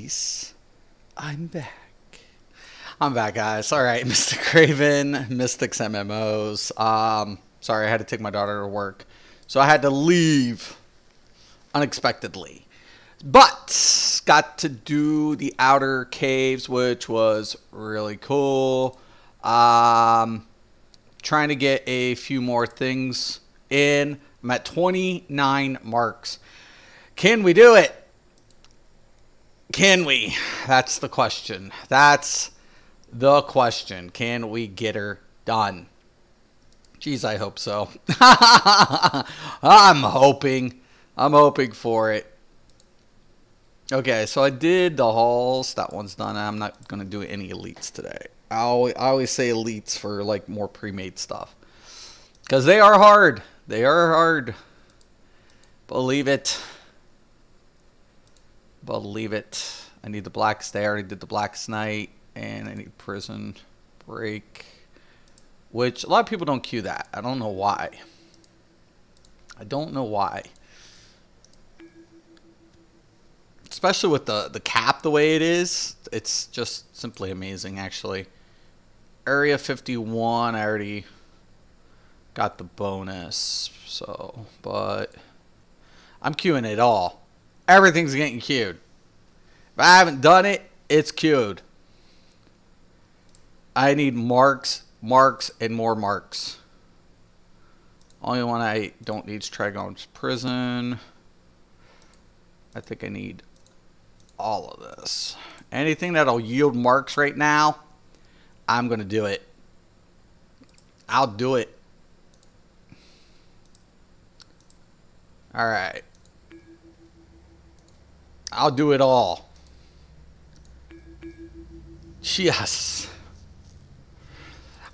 boys, I'm back. I'm back, guys. All right, Mystic Raven, Mystics MMOs. Sorry, I had to take my daughter to work, so I had to leave unexpectedly. But got to do the outer caves, which was really cool. Trying to get a few more things in. I'm at 29 marks. Can we do it? Can we? That's the question. That's the question. Can we get her done? Jeez, I hope so. I'm hoping. I'm hoping for it. Okay, so I did the halls. That one's done. I'm not going to do any elites today. I always say elites for like more pre-made stuff. Because they are hard. They are hard. Believe it. Believe it. I need the Blackest Day. I already did the Blackest Night. And I need Prison Break. Which a lot of people don't queue that. I don't know why. I don't know why. Especially with the cap the way it is. It's just simply amazing, actually. Area 51, I already got the bonus. So, but I'm queuing it all. Everything's getting queued. If I haven't done it, it's queued. I need marks, marks, and more marks. Only one I don't need is Trigon's Prison. I think I need all of this. Anything that'll yield marks right now, I'm going to do it. I'll do it. Alright. I'll do it all. Yes.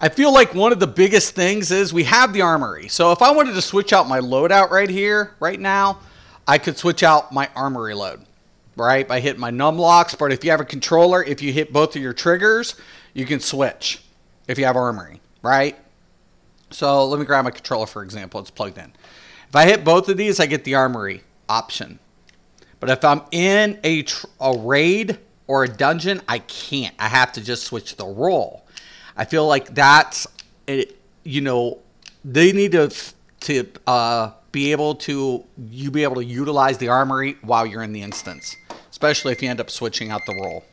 I feel like one of the biggest things is we have the armory. So if I wanted to switch out my loadout right here, right now, I could switch out my armory load, right? By hitting my num locks. But if you have a controller, if you hit both of your triggers, you can switch if you have armory, right? So let me grab my controller, for example. It's plugged in. If I hit both of these, I get the armory option. But if I'm in a raid or a dungeon, I can't. I have to just switch the role. I feel like that's, you know, they need to be able to utilize the armory while you're in the instance, especially if you end up switching out the role.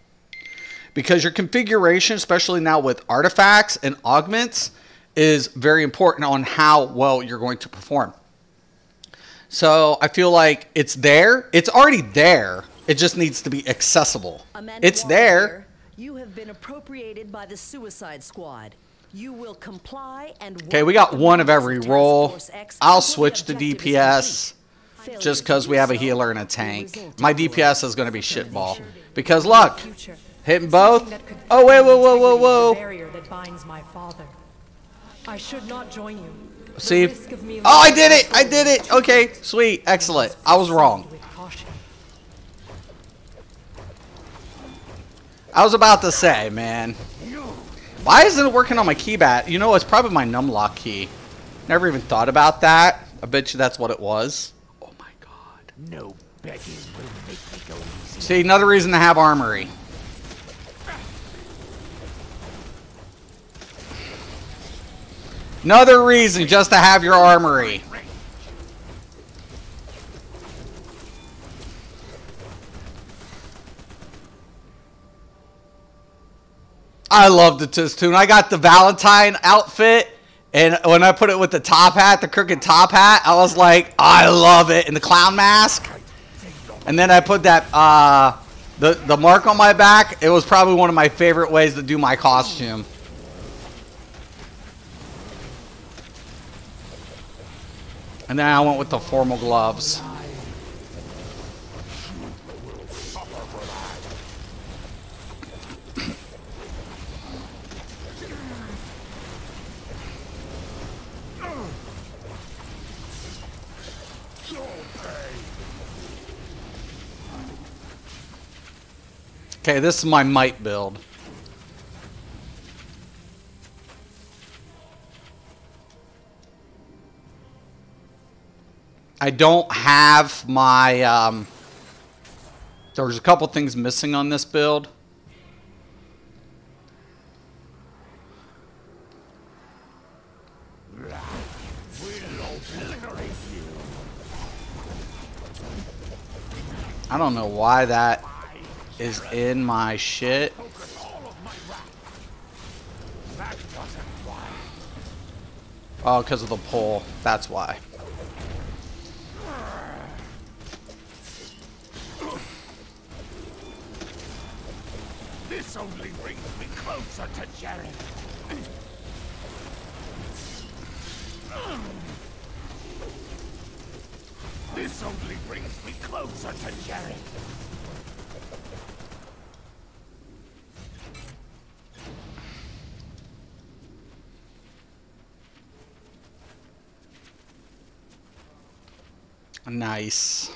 Because your configuration, especially now with artifacts and augments, is very important on how well you're going to perform. So I feel like it's there. It's already there. It just needs to be accessible. It's there. You have been appropriated by the Suicide Squad. You will comply and okay, we got one of every role. I'll switch to DPS just because we have a healer and a tank. My DPS is going to be shitball. Because look, hitting both. Oh, wait, whoa, whoa, whoa, whoa. I should not join you. See? Oh, I did it! I did it! Okay, sweet, excellent. I was wrong. I was about to say, man. Why isn't it working on my keypad? You know, it's probably my numlock key. Never even thought about that. I bet you that's what it was. Oh my god. No begging will make me go easy. See, another reason to have armory. Another reason just to have your armory. I love the Tistoon. I got the Valentine outfit, and when I put it with the top hat, the crooked top hat, I was like, I love it. And the clown mask. And then I put that, the mark on my back. It was probably one of my favorite ways to do my costume. And then I went with the formal gloves. Okay, this is my might build. I don't have my There's a couple things missing on this build. I don't know why that is in my shit. Oh, because of the pole. That's why. This only brings me closer to Jared. This only brings me closer to Jared. Nice.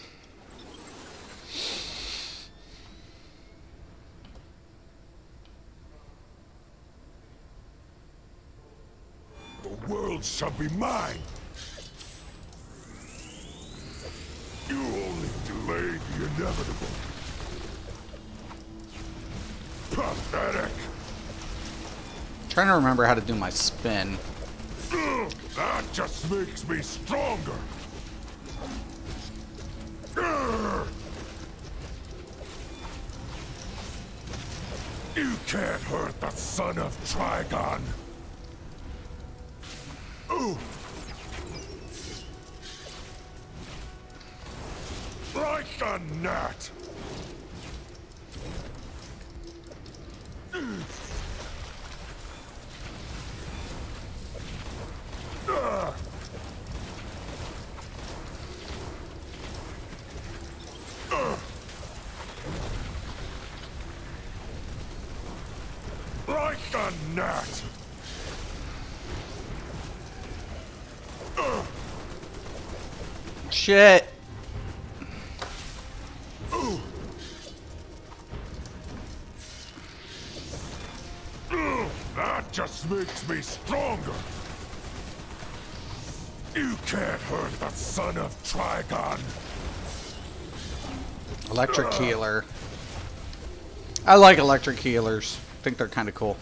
The world shall be mine. You only delayed the inevitable. Pathetic. Trying to remember how to do my spin. That just makes me stronger. You can't hurt the son of Trigon. Ooh. Like a gnat. Like a gnat. Shit. That just makes me stronger. You can't hurt the son of Trigon. Electric healer. I like electric healers. I think they're kind of cool.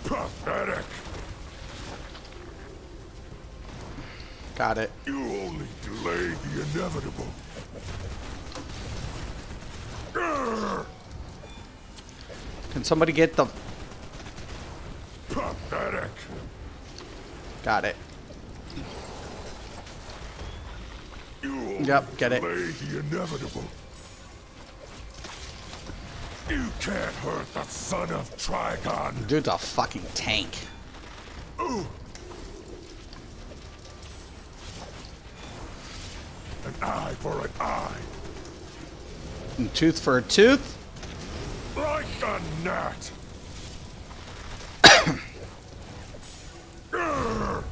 Pathetic. Got it. You only delayed the inevitable. Can somebody get the... Pathetic. Got it. You only Yep, get it. delayed the inevitable. You can't hurt the son of Trigon. Dude's a fucking tank. Ooh. An eye for an eye. And tooth for a tooth. Like a gnat. Grr.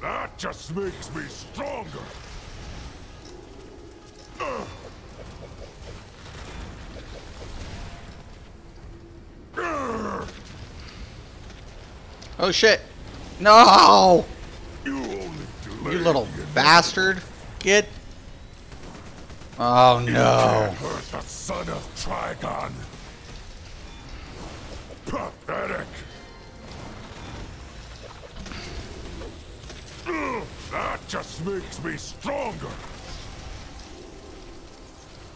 That just makes me stronger. Oh shit. No! You only delayed You little the inevitable. bastard. Get... Oh You no. can't hurt the son of Trigon. Pathetic. That just makes me stronger.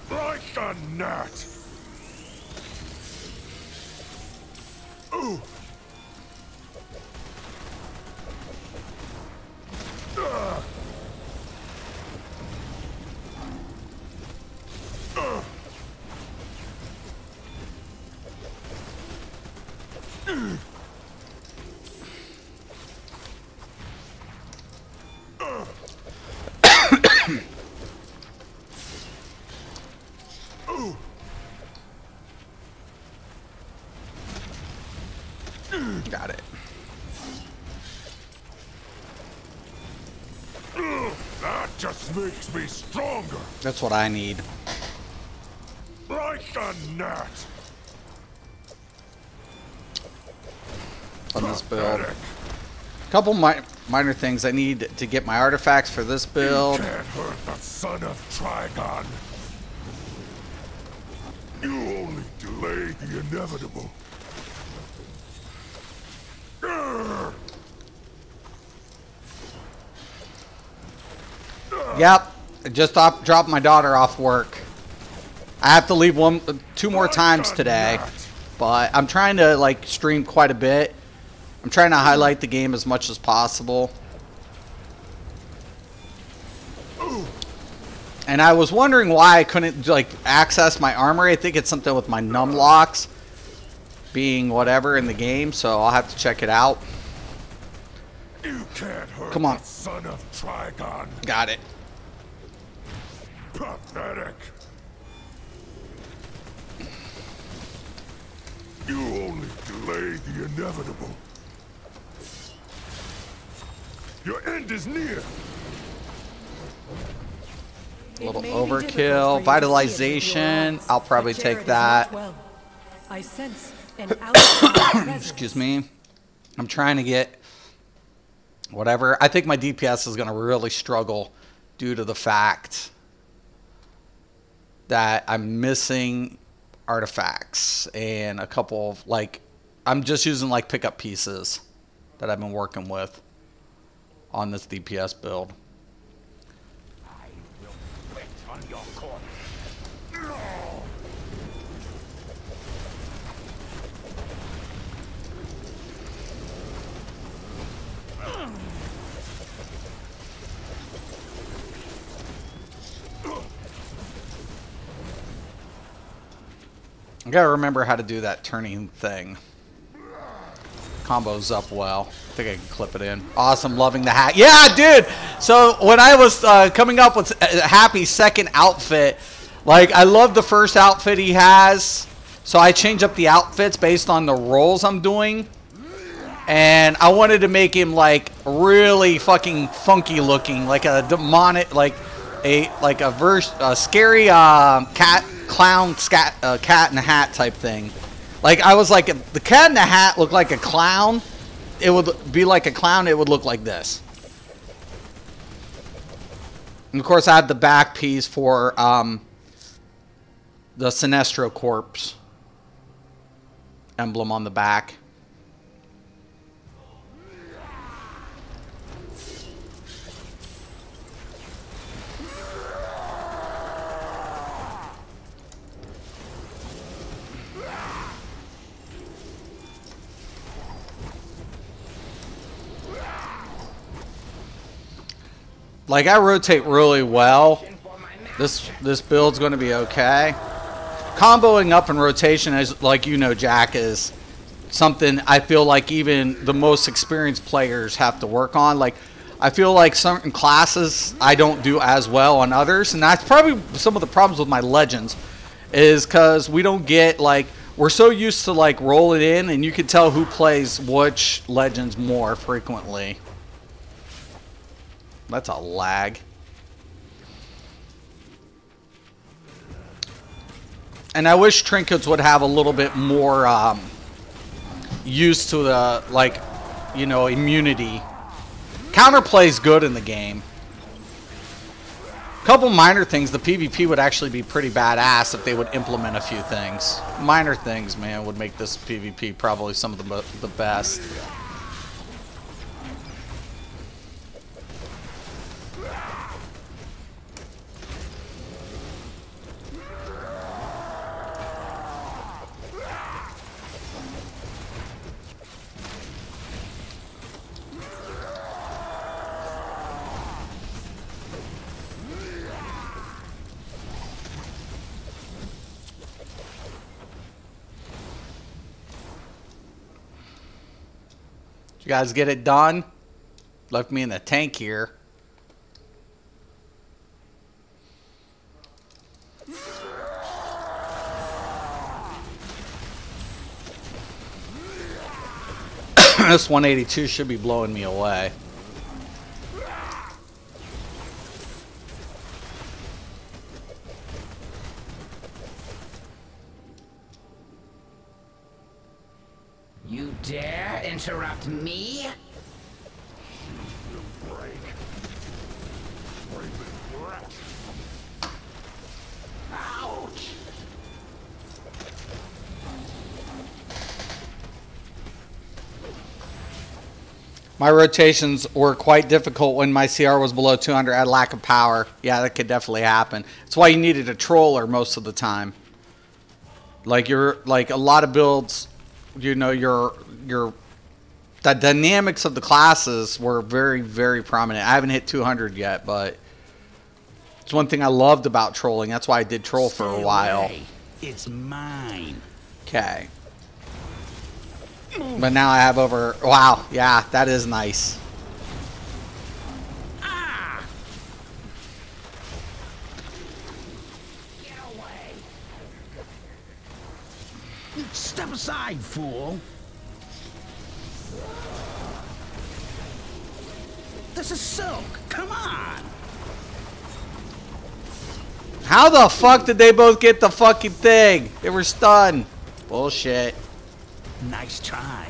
Like a gnat. Ooh. Got it. That just makes me stronger. That's what I need. Like a gnat. On this build. Couple minor things I need to get my artifacts for this build. You can't hurt the son of Trigon. You only delay the inevitable. Yep, I just dropped my daughter off work. I have to leave 2 more times today, but I'm trying to like stream quite a bit. I'm trying to highlight the game as much as possible. And I was wondering why I couldn't like access my armory. I think it's something with my num locks being whatever in the game, so I'll have to check it out. You can't hurt Come on. the son of Trigon. Got it. Pathetic. You only delay the inevitable. Your end is near. A little It may be difficult for overkill. you to see it with your Vitalization. eyes, I'll probably but take Jared is not that. well. I sense an outside presence. Excuse me. I'm trying to get whatever. I think my DPS is going to really struggle due to the fact that I'm missing artifacts and a couple of like, I'm just using like pickup pieces that I've been working with on this DPS build. I will wait on your corpse. I gotta remember how to do that turning thing. Combos up well. I think I can clip it in. Awesome, loving the hat. Yeah, dude! So when I was coming up with Happy's second outfit, like I love the first outfit he has. So I change up the outfits based on the roles I'm doing. And I wanted to make him like really fucking funky looking, like a demonic, like a scary cat in a hat type thing. Like I was like, if the cat in the hat looked like a clown, it would be like a clown. It would look like this. And of course, I had the back piece for the Sinestro Corpse emblem on the back. Like I rotate really well. This build's going to be okay. Comboing up in rotation, is like you know, Jack, is something I feel like even the most experienced players have to work on. Like I feel like certain classes I don't do as well on others, and that's probably some of the problems with my legends. Is because we don't get like we're so used to like rolling in, and you can tell who plays which legends more frequently. That's a lag. And I wish trinkets would have a little bit more used to the, like, you know, immunity. Counterplay's good in the game. Couple minor things. The PvP would actually be pretty badass if they would implement a few things. Minor things, man, would make this PvP probably some of the best. You guys get it done? Left me in the tank here. This 182 should be blowing me away. dare interrupt me? Ouch! My rotations were quite difficult when my CR was below 200. I had lack of power. Yeah, that could definitely happen. That's why you needed a troller most of the time. Like a lot of builds, you know, the dynamics of the classes were very, very prominent. I haven't hit 200 yet, but it's one thing I loved about trolling. That's why I did troll for a while. Away. It's mine. Okay. But now I have over... Wow, yeah, that is nice. Ah! Get away! Step aside, fool! This is silk! Come on! How the fuck did they both get the fucking thing? They were stunned. Bullshit. Nice try.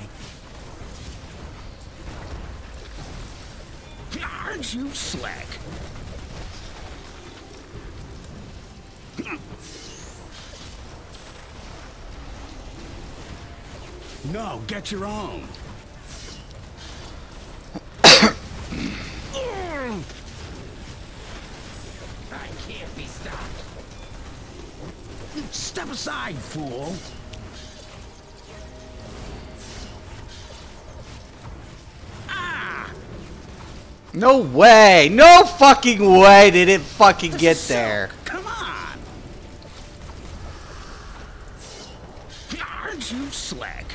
Aren't you slick? No, get your own. I can't be stopped. Step aside, fool. No way. No fucking way did it fucking get there. Come on. Aren't you slick?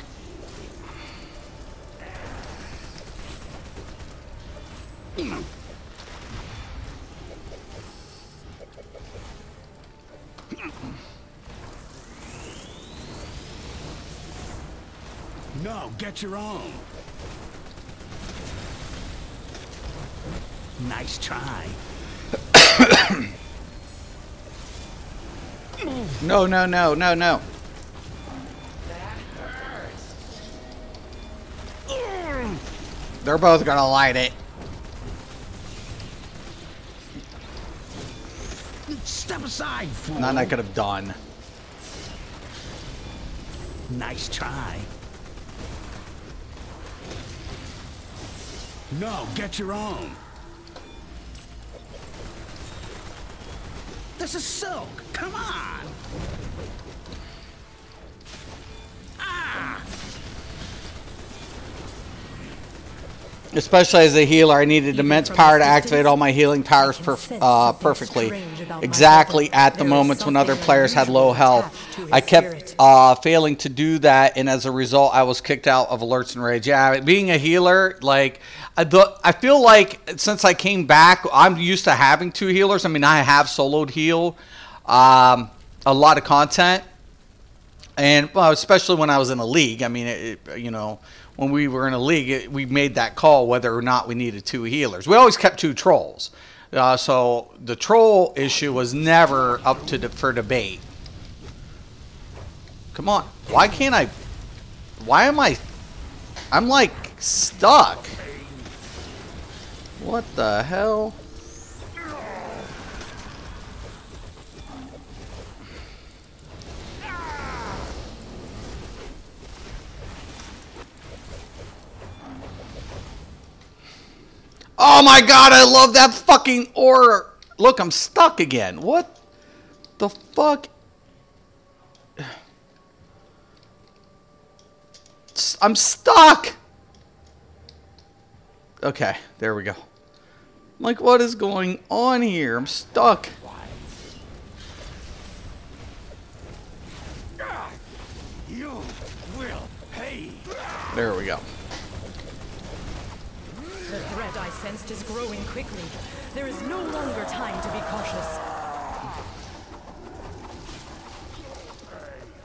No, get your own. Nice try. No, no, no, no, no. They're both gonna light it. Step aside, fool. Nothing I could have done. Nice try. No, get your own. This is silk. Come on. Ah! Especially as a healer, I needed immense power to activate all my healing powers perfectly. Exactly at the moments when other players had low health. I kept failing to do that, and as a result, I was kicked out of alerts and rage. Yeah, being a healer, like... I feel like since I came back, I'm used to having two healers. I mean, I have soloed heal a lot of content, and well, especially when I was in a league. I mean, you know, when we were in a league, we made that call whether or not we needed two healers. We always kept two trolls, so the troll issue was never up to for debate. Come on, why can't I? Why am I? I'm like stuck. What the hell? Oh my god, I love that fucking aura. Look, I'm stuck again. What the fuck? I'm stuck. Okay, there we go. Like, what is going on here? I'm stuck. You will pay. There we go. The threat I sensed is growing quickly. There is no longer time to be cautious.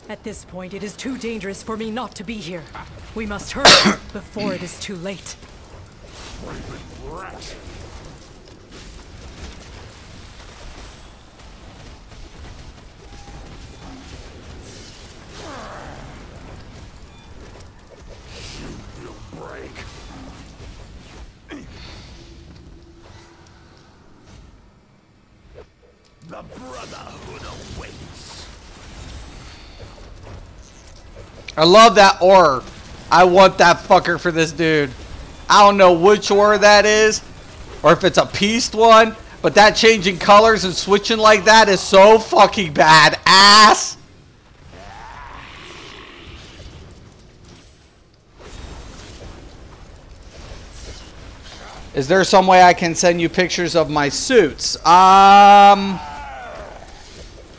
At this point, it is too dangerous for me not to be here. We must hurry before it is too late. Rat. The Brotherhood awaits. I love that ore. I want that fucker for this dude. I don't know which ore that is, or if it's a pieced one, but that changing colors and switching like that is so fucking badass. Is there some way I can send you pictures of my suits?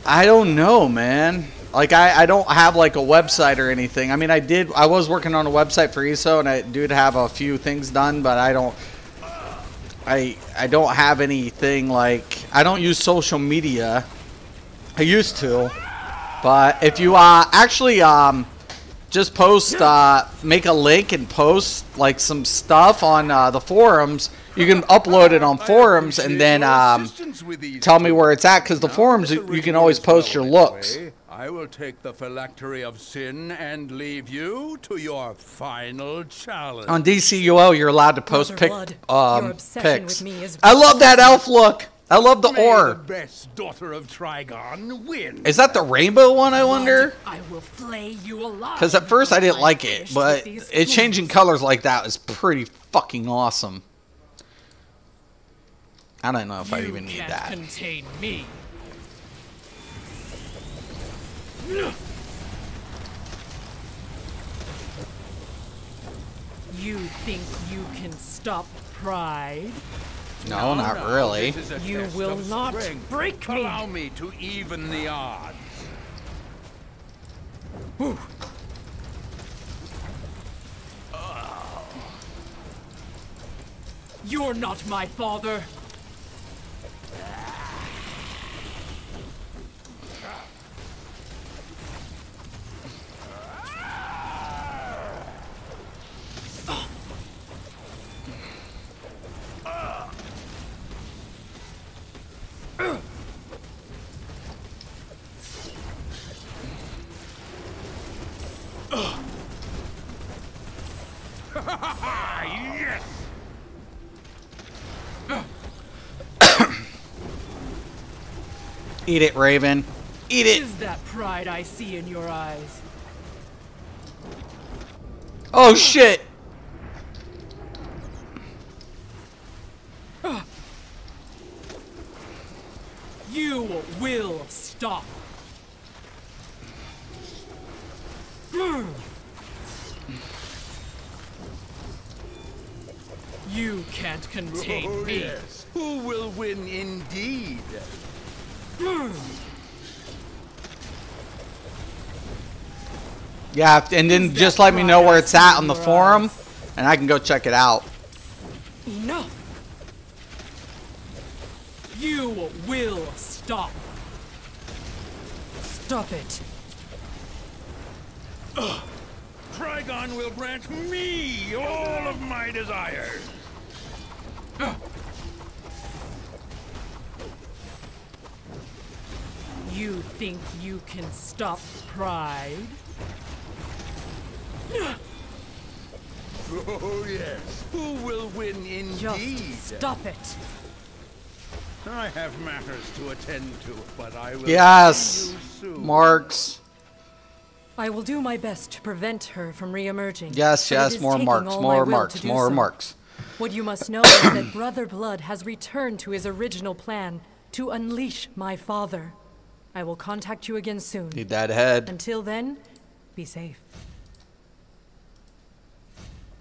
I don't know, man. Like, I don't have, like, a website or anything. I mean, I was working on a website for ESO, and I did have a few things done, but I don't have anything, like, I don't use social media. I used to. But if you, actually, just post, make a link and post, like, some stuff on, the forums. You can upload it on forums and then, tell me where it's at, because the forums, you can always post your looks. I will take the phylactery of sin and leave you to your final challenge. On DCUO, you're allowed to post Brother Blood, your obsession pics. with me is I love that elf look. I love the May ore. the best daughter of Trigon win. Is that the rainbow one, I wonder? I will flay you alive. Because at first I didn't I'm like it, finished but with these it changing fools. colors like that is pretty fucking awesome. I don't know if I even need can't that. Contain me. You think you can stop pride? No, not really. This is a You test will of not strength. break me. Allow me to even the odds. You're not my father. Yes! Eat it, Raven. Eat it. Is that pride I see in your eyes? Oh, shit. You will stop. You can't contain Oh, me. yes. Who will win indeed? Yeah, and then just let me know where it's at on the forum, and I can go check it out. Enough. You will stop. Stop it. Trigon will grant me all of my desires. You think you can stop pride? Oh, yes. Who will win indeed? Just stop it. I have matters to attend to, but I will Yes, see you soon. marks. I will do my best to prevent her from re-emerging. Yes, but it yes, is more taking marks, all more my will marks, to do more so. marks. What you must know is that Brother Blood has returned to his original plan to unleash my father. I will contact you again soon. Need that head. Until then, be safe.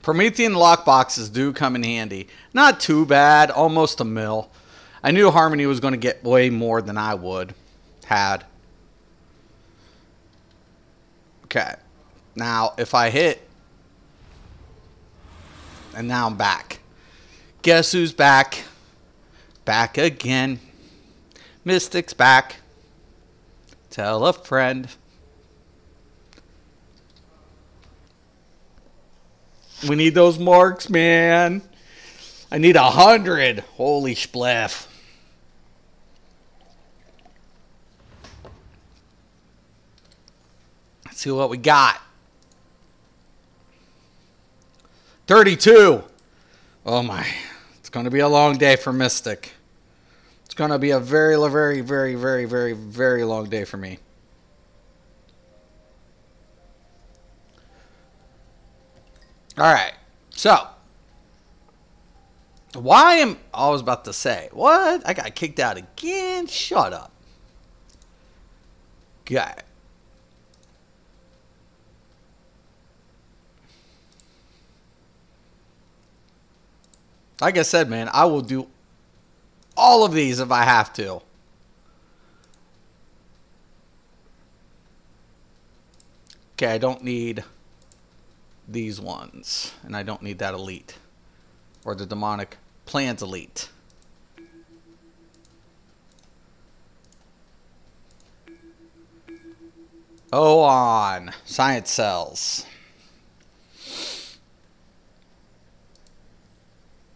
Promethean lockboxes do come in handy. Not too bad, almost a mil. I knew Harmony was going to get way more than I would. Had. Okay. Now, if I hit... And now I'm back. Guess who's back? Back again. Mystic's back. Tell a friend. We need those marks, man. I need 100. Holy spliff. Let's see what we got. 32. Oh my. It's going to be a long day for Mystic. It's going to be a very, very, very, very, very, very long day for me. All right. So, why am I was about to say, what? I got kicked out again? Shut up. Got it. Like I said, man, I will do all of these if I have to. Okay, I don't need these ones. And I don't need that elite. Or the demonic plans elite. Oh, on. Science cells.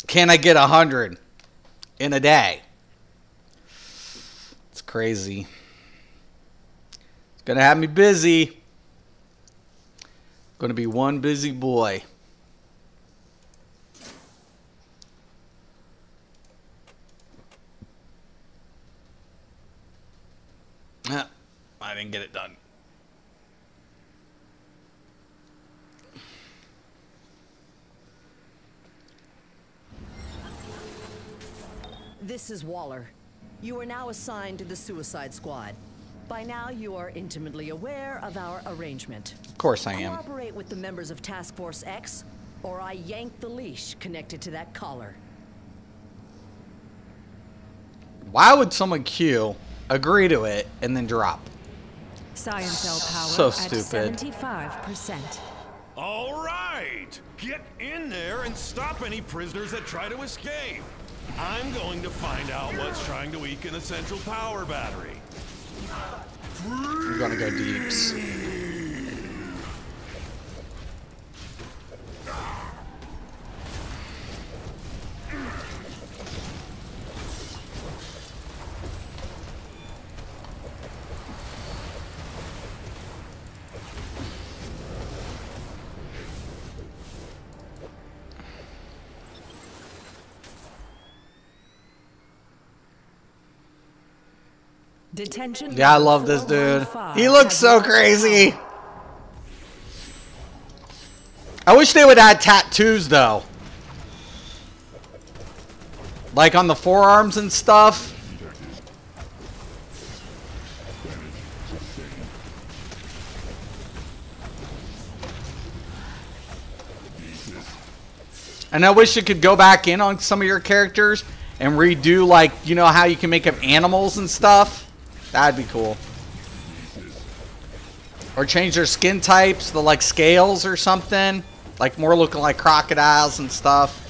Can I get 100 in a day? It's crazy. It's going to have me busy. Going to be one busy boy. I didn't get it done. This is Waller. You are now assigned to the Suicide Squad. By now, you are intimately aware of our arrangement. Of course I am. Cooperate with the members of Task Force X, or I yank the leash connected to that collar. Why would someone queue, agree to it, and then drop? Science cell power So at stupid. 75%. All right! Get in there and stop any prisoners that try to escape. I'm going to find out what's trying to weaken the central power battery. We're gonna go deeps. Detention. Yeah, I love this dude. He looks so crazy. I wish they would add tattoos, though. Like on the forearms and stuff. And I wish it could go back in on some of your characters and redo, like, you know how you can make them animals and stuff? That'd be cool. Or change their skin types, the like scales or something. Like more looking like crocodiles and stuff.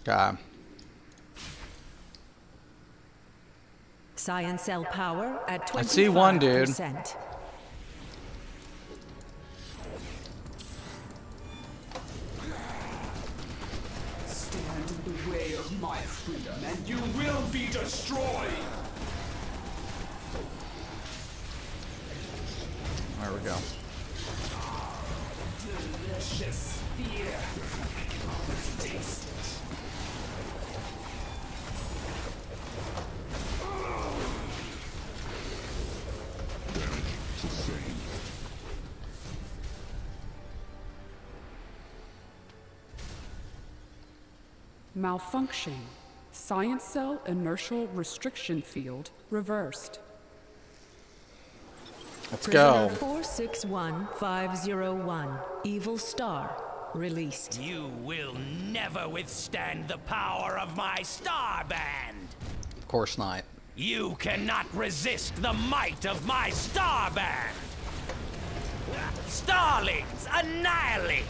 God. Science cell power at 25%. I see one dude. Stand in the way of my freedom, and you will be destroyed. There we go. Delicious fear. Let's taste it. Malfunction. Science cell inertial restriction field reversed. Let's go. 461501, Evil Star, released. You will never withstand the power of my Starband. Of course not. You cannot resist the might of my Starband. Starlings, annihilate!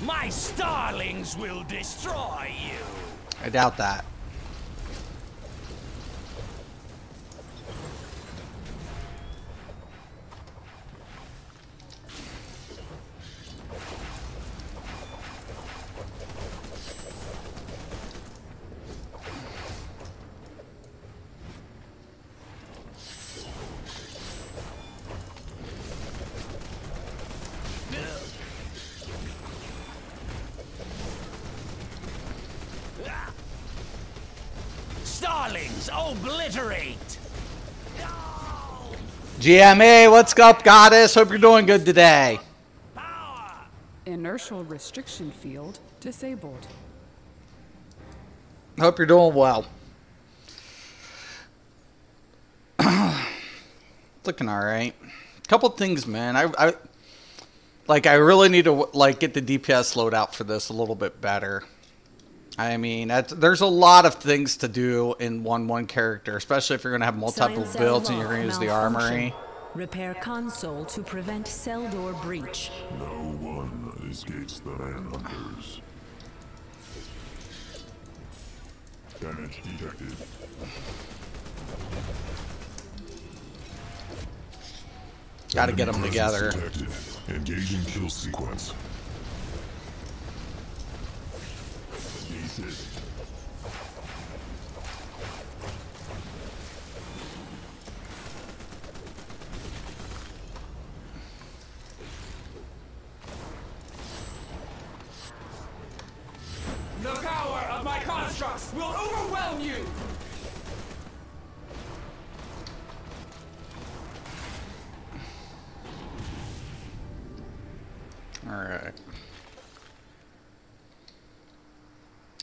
My starlings will destroy you. I doubt that. Starlings, obliterate! GMA, what's up, Goddess? Hope you're doing good today. Power! Inertial restriction field disabled. Hope you're doing well. Looking all right. Couple things, man. I really need to get the DPS loadout for this a little bit better. I mean, there's a lot of things to do in one character, especially if you're going to have multiple builds and you're going to use the armory. Repair console to prevent cell door breach. No one escapes the manhunters. Damage detected. Got to get them together. Detected. Engaging kill sequence. Desist. The power of my constructs will overwhelm you! Alright.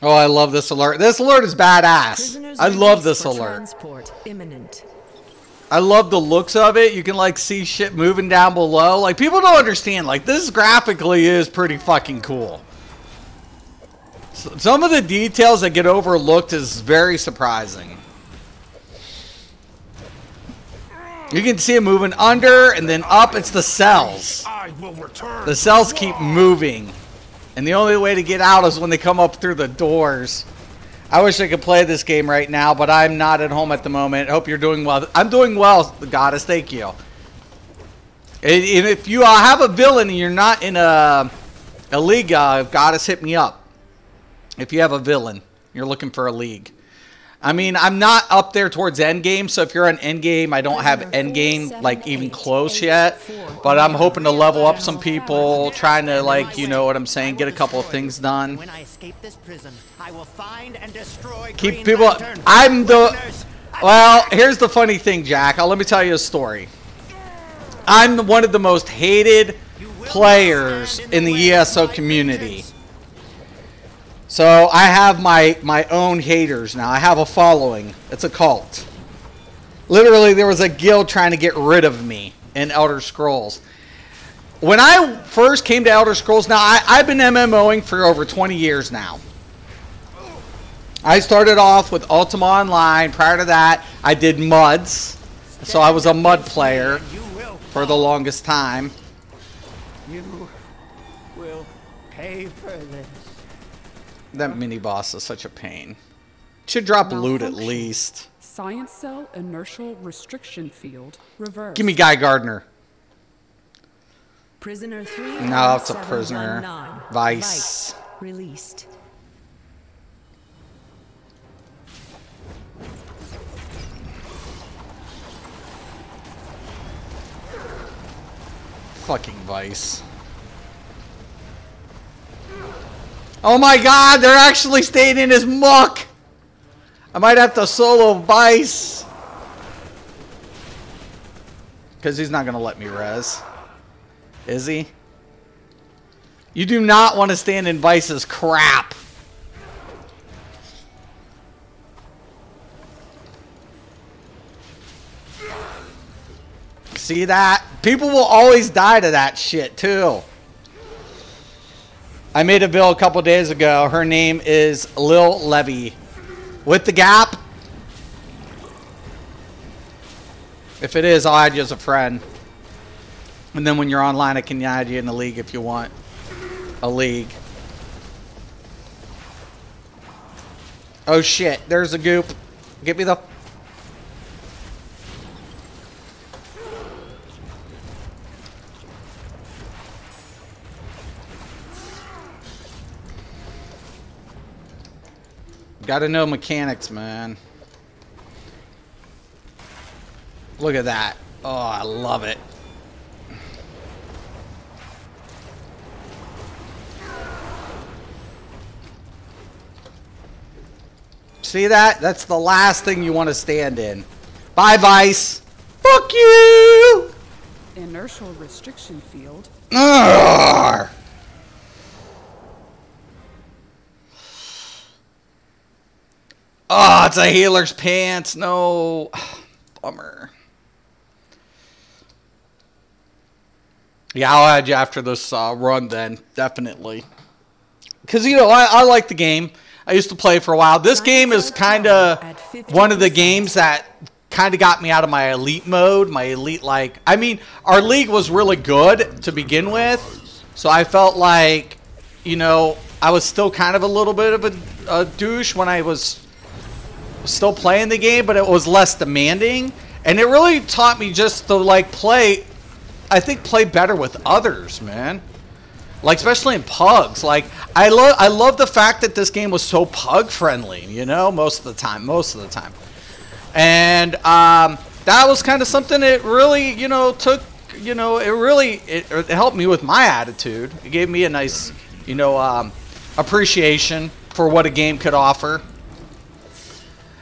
Oh, I love this alert. This alert is badass. I love this alert. Transport imminent. I love the looks of it. You can see shit moving down below. Like, people don't understand. Like, this graphically is pretty fucking cool. Some of the details that get overlooked is very surprising. You can see it moving under and then up. It's the cells. I will return. The cells keep moving. And the only way to get out is when they come up through the doors. I wish I could play this game right now, but I'm not at home at the moment. Hope you're doing well. I'm doing well, Goddess. Thank you. And if you have a villain and you're not in a league, Goddess, hit me up. If you have a villain, you're looking for a league. I mean, I'm not up there towards endgame, so if you're on endgame, I don't have endgame, even close yet. But I'm hoping to level up some people, trying to, you know what I'm saying, get a couple of things done. When I escape this prison, I will find and destroy Keep people... Well, here's the funny thing, Jack. Let me tell you a story. I'm one of the most hated players in the ESO community. So I have my own haters now. I have a following. It's a cult. Literally, there was a guild trying to get rid of me in Elder Scrolls. When I first came to Elder Scrolls, now I've been MMOing for over 20 years now. I started off with Ultima Online. Prior to that, I did MUDs. So I was a MUD player for the longest time. You will pay for this. That mini boss is such a pain. Should drop loot at least. Science cell inertial restriction field reversed. Give me Guy Gardner. Prisoner 3. No, it's a prisoner. Vice. Released. Fucking Vice. Oh my god, they're actually staying in his muck! I might have to solo Vice. Because he's not going to let me res. Is he? You do not want to stand in Vice's crap. See that? People will always die to that shit, too. I made a bill a couple days ago. Her name is Lil Levy. With the gap. If it is, I'll add you as a friend. And then when you're online, I can add you in the league if you want a league. Oh shit, there's a goop. Get me the... Gotta know mechanics, man. Look at that. Oh, I love it. See that? That's the last thing you want to stand in. Bye, Vice. Fuck you! Inertial restriction field. Urgh. Oh, it's a healer's pants. No. Bummer. Yeah, I'll add you after this run then. Definitely. Because, you know, I like the game. I used to play for a while. This game is kind of one of the games that kind of got me out of my elite mode. My elite, like... I mean, our league was really good to begin with. So I felt like, you know, I was still kind of a little bit of a douche when I was still playing the game, but it was less demanding. And it really taught me just to, like, play... I think play better with others, man. Like, especially in pugs. Like, I love the fact that this game was so pug friendly, you know, most of the time. And that was kind of something that really, you know, took, you know, it helped me with my attitude. It gave me a nice, you know, appreciation for what a game could offer.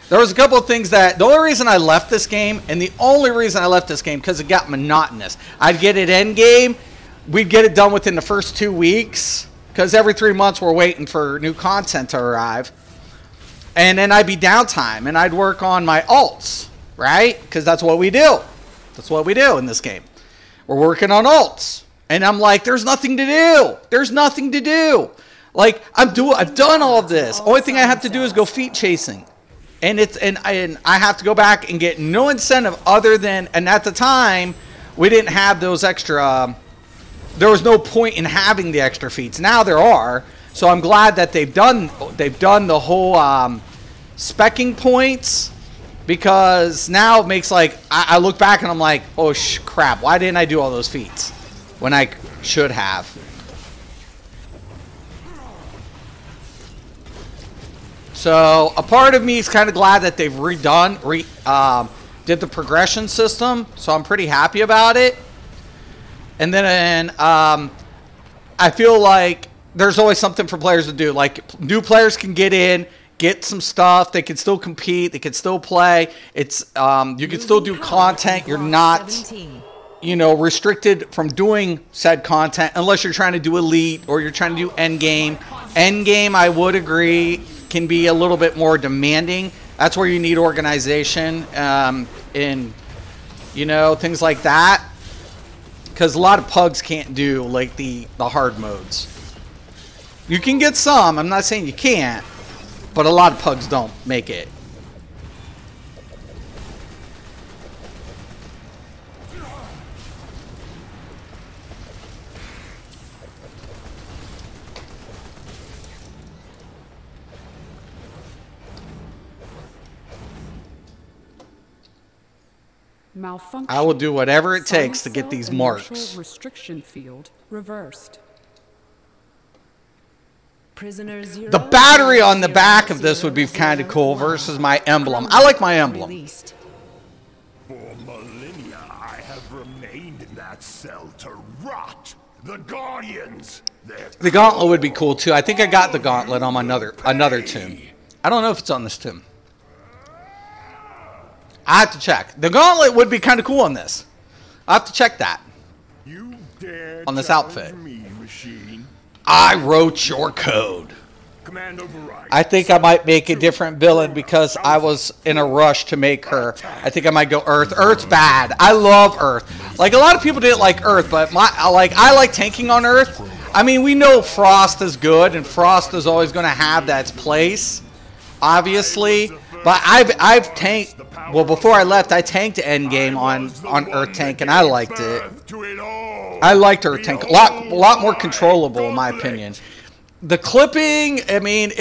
There was a couple of things that, the only reason I left this game, and the only reason I left this game, because it got monotonous. I'd get it end game, we'd get it done within the first 2 weeks, because every 3 months we're waiting for new content to arrive. And then I'd be downtime, and I'd work on my alts, right? Because that's what we do. That's what we do in this game. We're working on alts. And I'm like, there's nothing to do. There's nothing to do. Like, I've done all of this. Only thing I have to do is go feet chasing. And I have to go back and get no incentive other than, and at the time, we didn't have those extra, there was no point in having the extra feats. Now there are, so I'm glad that they've done the whole specking points, because now it makes, like, I look back and I'm like, oh crap, why didn't I do all those feats when I should have? So a part of me is kind of glad that they've did the progression system. So I'm pretty happy about it. And then I feel like there's always something for players to do. Like, new players can get in, get some stuff. They can still compete. They can still play. It's you can still do content. You're not, you know, restricted from doing said content unless you're trying to do elite or you're trying to do end game. End game, I would agree, can be a little bit more demanding. That's where you need organization in, you know, things like that, because a lot of pugs can't do like the hard modes. You can get some, I'm not saying you can't, but a lot of pugs don't make it. Malfunction. I will do whatever it takes to get these marks. Restriction field reversed. The battery on the back of this would be kind of cool versus my emblem. I like my emblem. For millennia, I have remained in that cell to rot. The Guardians. The gauntlet would be cool too. I think I got the gauntlet on another tomb. I don't know if it's on this tomb. I have to check. The gauntlet would be kind of cool on this. I have to check that. You dare on this outfit. Me, machine. I wrote your code. Command override. I think I might make a different villain because I was in a rush to make her. I think I might go Earth. Earth's bad. I love Earth. Like, a lot of people didn't like Earth, but I like tanking on Earth. I mean, we know Frost is good, and Frost is always going to have that place, obviously. But I've tanked. Well, before I left, I tanked Endgame on Earth Tank, and I liked it. I liked Earth Tank a lot more controllable, in my opinion. The clipping, I mean,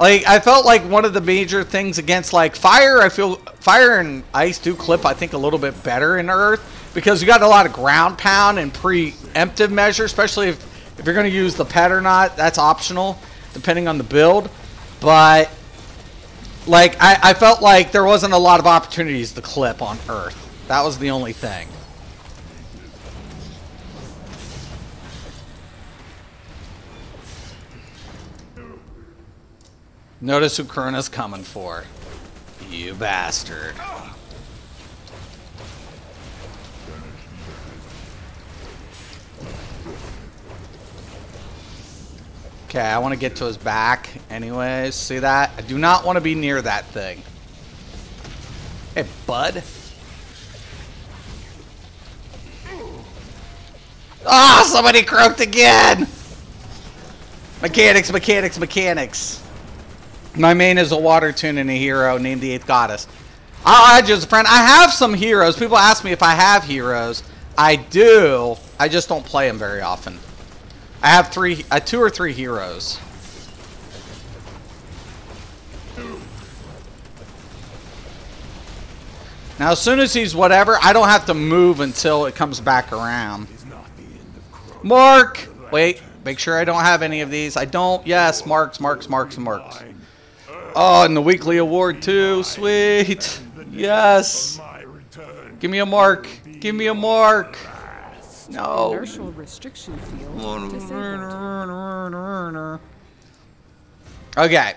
Like, I felt like one of the major things against, like, fire, I feel fire and ice do clip, I think, a little bit better in Earth. Because you got a lot of ground pound and preemptive measure, especially if you're going to use the pet or not. That's optional, depending on the build. But, like, I felt like there wasn't a lot of opportunities to clip on Earth. That was the only thing. Notice who Krona's coming for. You bastard. Okay, I want to get to his back anyways. See that? I do not want to be near that thing. Hey, bud. Ah, oh, somebody croaked again! Mechanics, mechanics, mechanics. My main is a water tune and a hero named the 8th Goddess. I'll add you as a friend. I have some heroes. People ask me if I have heroes. I do. I just don't play them very often. I have 2 or 3 heroes. Now, as soon as he's whatever, I don't have to move until it comes back around. Mark! Wait, make sure I don't have any of these. I don't. Yes, marks, marks, marks, and marks. Oh, and the weekly award too. Sweet. Yes. Give me a mark. Give me a mark. No. Inertial restriction field disabled. Okay.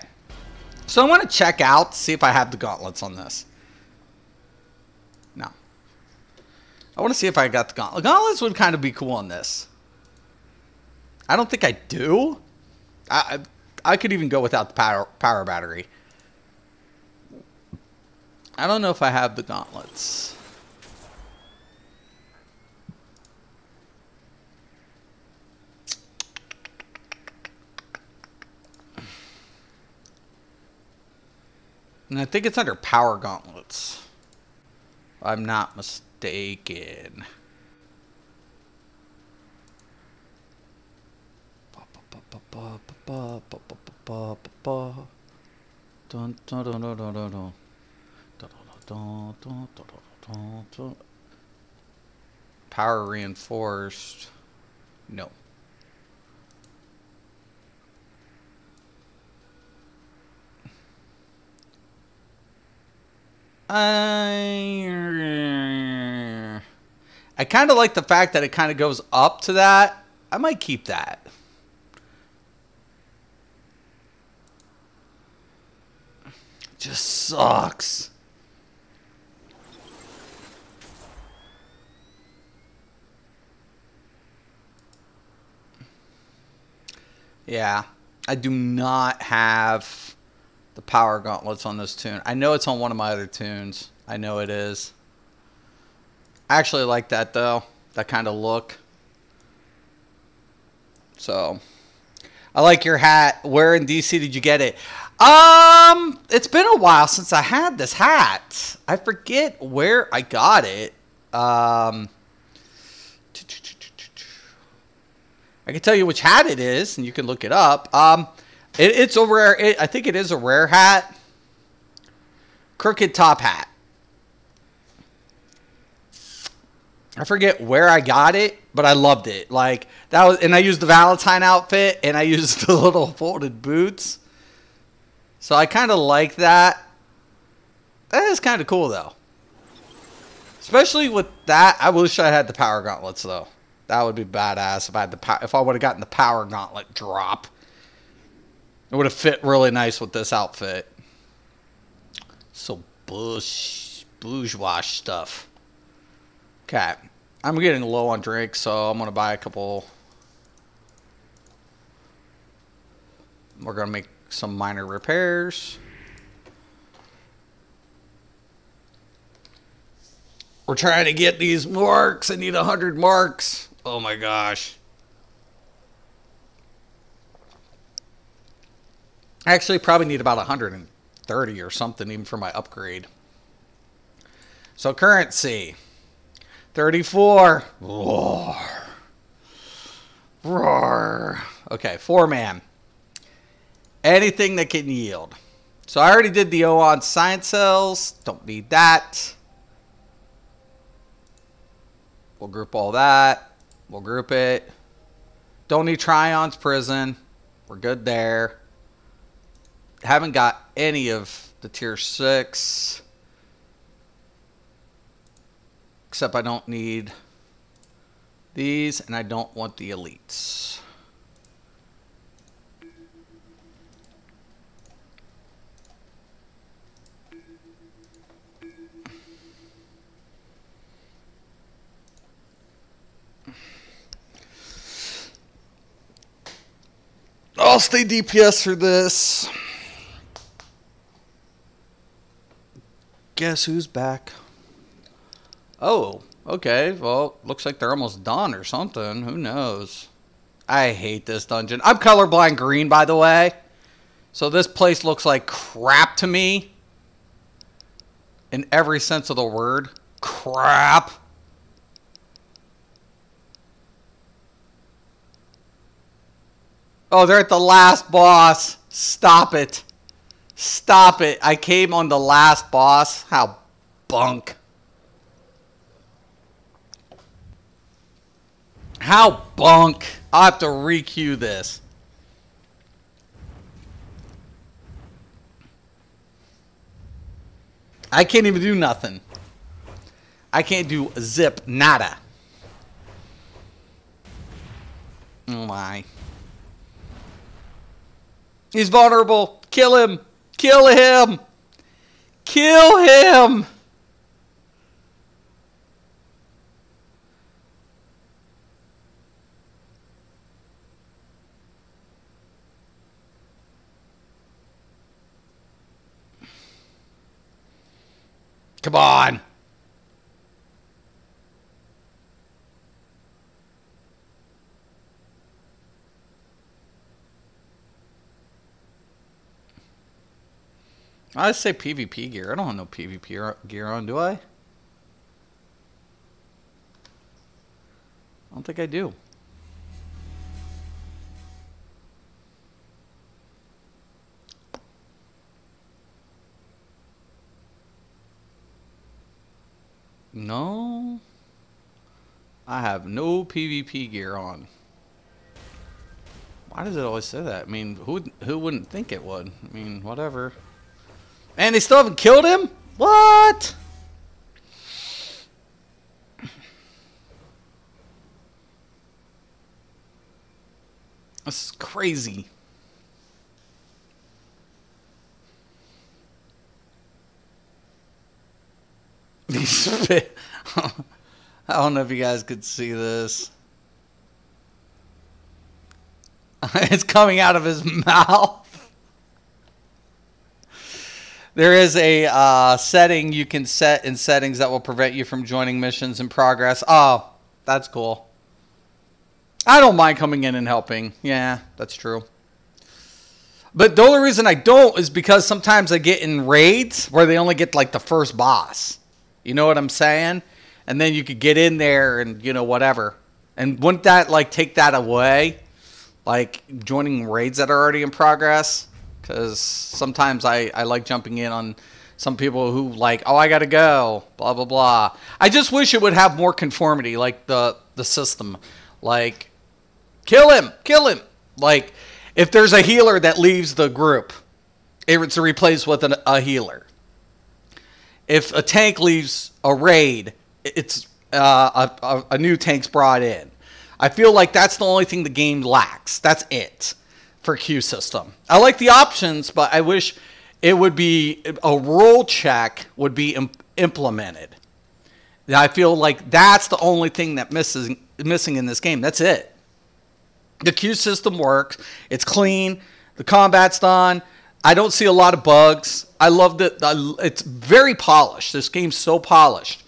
So I want to check out to see if I have the gauntlets on this. No. I want to see if I got the gauntlets. Gauntlets would kind of be cool on this. I don't think I do. I could even go without the power battery. I don't know if I have the gauntlets. And I think it's under power gauntlets. If I'm not mistaken. Power reinforced. No. I kind of like the fact that it kind of goes up to that. I might keep that. Just sucks. Yeah, I do not have the power gauntlets on this tune. I know it's on one of my other tunes. I know it is. I actually like that though. That kind of look. So, I like your hat. Where in DC did you get it? It's been a while since I had this hat. I forget where I got it. I can tell you which hat it is, and you can look it up. It's a rare. I think it is a rare hat. Crooked top hat. I forget where I got it, but I loved it. Like that was, and I used the Valentine outfit, and I used the little folded boots. So I kind of like that. That is kind of cool, though. Especially with that, I wish I had the power gauntlets, though. That would be badass if I had if I would have gotten the power gauntlet drop. It would have fit really nice with this outfit. So bourgeois stuff. Okay, I'm getting low on drinks, so I'm gonna buy a couple. We're gonna make some minor repairs. We're trying to get these marks. I need 100 marks. Oh my gosh. I actually probably need about 130 or something even for my upgrade. So currency. 34. Roar. Roar. Okay, 4-man. Anything that can yield. So I already did the O on science cells. Don't need that. We'll group all that. We'll group it. Don't need Tryon's prison. We're good there. Haven't got any of the tier 6. Except I don't need these, and I don't want the elites. I'll stay DPS for this. Guess who's back? Oh, okay. Well, looks like they're almost done or something. Who knows? I hate this dungeon. I'm colorblind green, by the way. So this place looks like crap to me. In every sense of the word. Crap. Oh, they're at the last boss. Stop it. Stop it. I came on the last boss. How bunk. How bunk. I'll have to re-queue this. I can't even do nothing. I can't do zip nada. Oh my. He's vulnerable. Kill him. Kill him. Kill him. Come on. I say PvP gear. I don't have no PvP gear on, do I? I don't think I do. No. I have no PvP gear on. Why does it always say that? I mean, who wouldn't think it would? I mean, whatever. And they still haven't killed him? What? This is crazy. I don't know if you guys could see this. It's coming out of his mouth. There is a setting you can set in settings that will prevent you from joining missions in progress. Oh, that's cool. I don't mind coming in and helping. Yeah, that's true. But the only reason I don't is because sometimes I get in raids where they only get like the first boss. You know what I'm saying? And then you could get in there and, you know, whatever. And wouldn't that like take that away? Like joining raids that are already in progress? Because sometimes I like jumping in on some people who like, oh, I got to go, blah, blah, blah. I just wish it would have more conformity, like the system. Like, kill him, kill him. Like, if there's a healer that leaves the group, it's replaced with a healer. If a tank leaves a raid, it's a new tank's brought in. I feel like that's the only thing the game lacks. That's it. For queue system. I like the options, but I wish it would be a role check would be implemented. I feel like that's the only thing that missing in this game. That's it. The queue system works. It's clean. The combat's done. I don't see a lot of bugs. I love that. It's very polished. This game's so polished.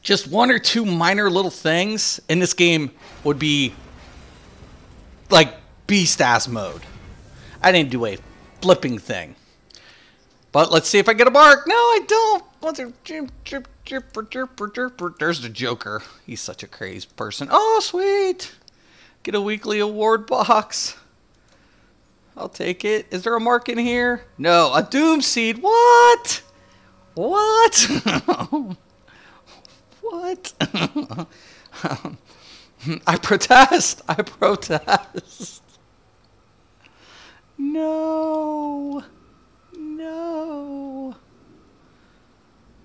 Just one or two minor little things in this game would be like beast-ass mode. I didn't do a flipping thing. But let's see if I get a mark. No, I don't. There's the Joker. He's such a crazy person. Oh, sweet. Get a weekly award box. I'll take it. Is there a mark in here? No, a doom seed. What? What? What? I protest. I protest. No. No.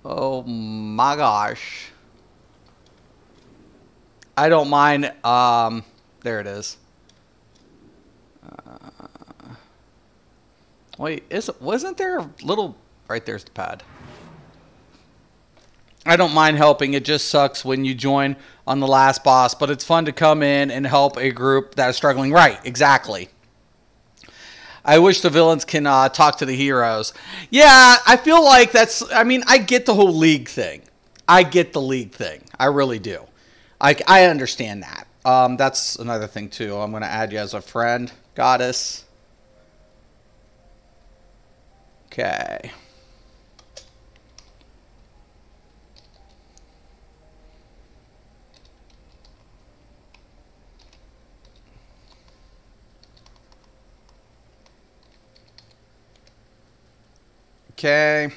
Oh my gosh. I don't mind. There it is. Wait, wasn't there a little... Right there's the pad. I don't mind helping. It just sucks when you join on the last boss, but it's fun to come in and help a group that is struggling. Right, exactly. I wish the villains can talk to the heroes. Yeah, I feel like that's... I mean, I get the whole league thing. I get the league thing. I really do. I understand that. That's another thing, too. I'm going to add you as a friend, Goddess. Okay. Okay.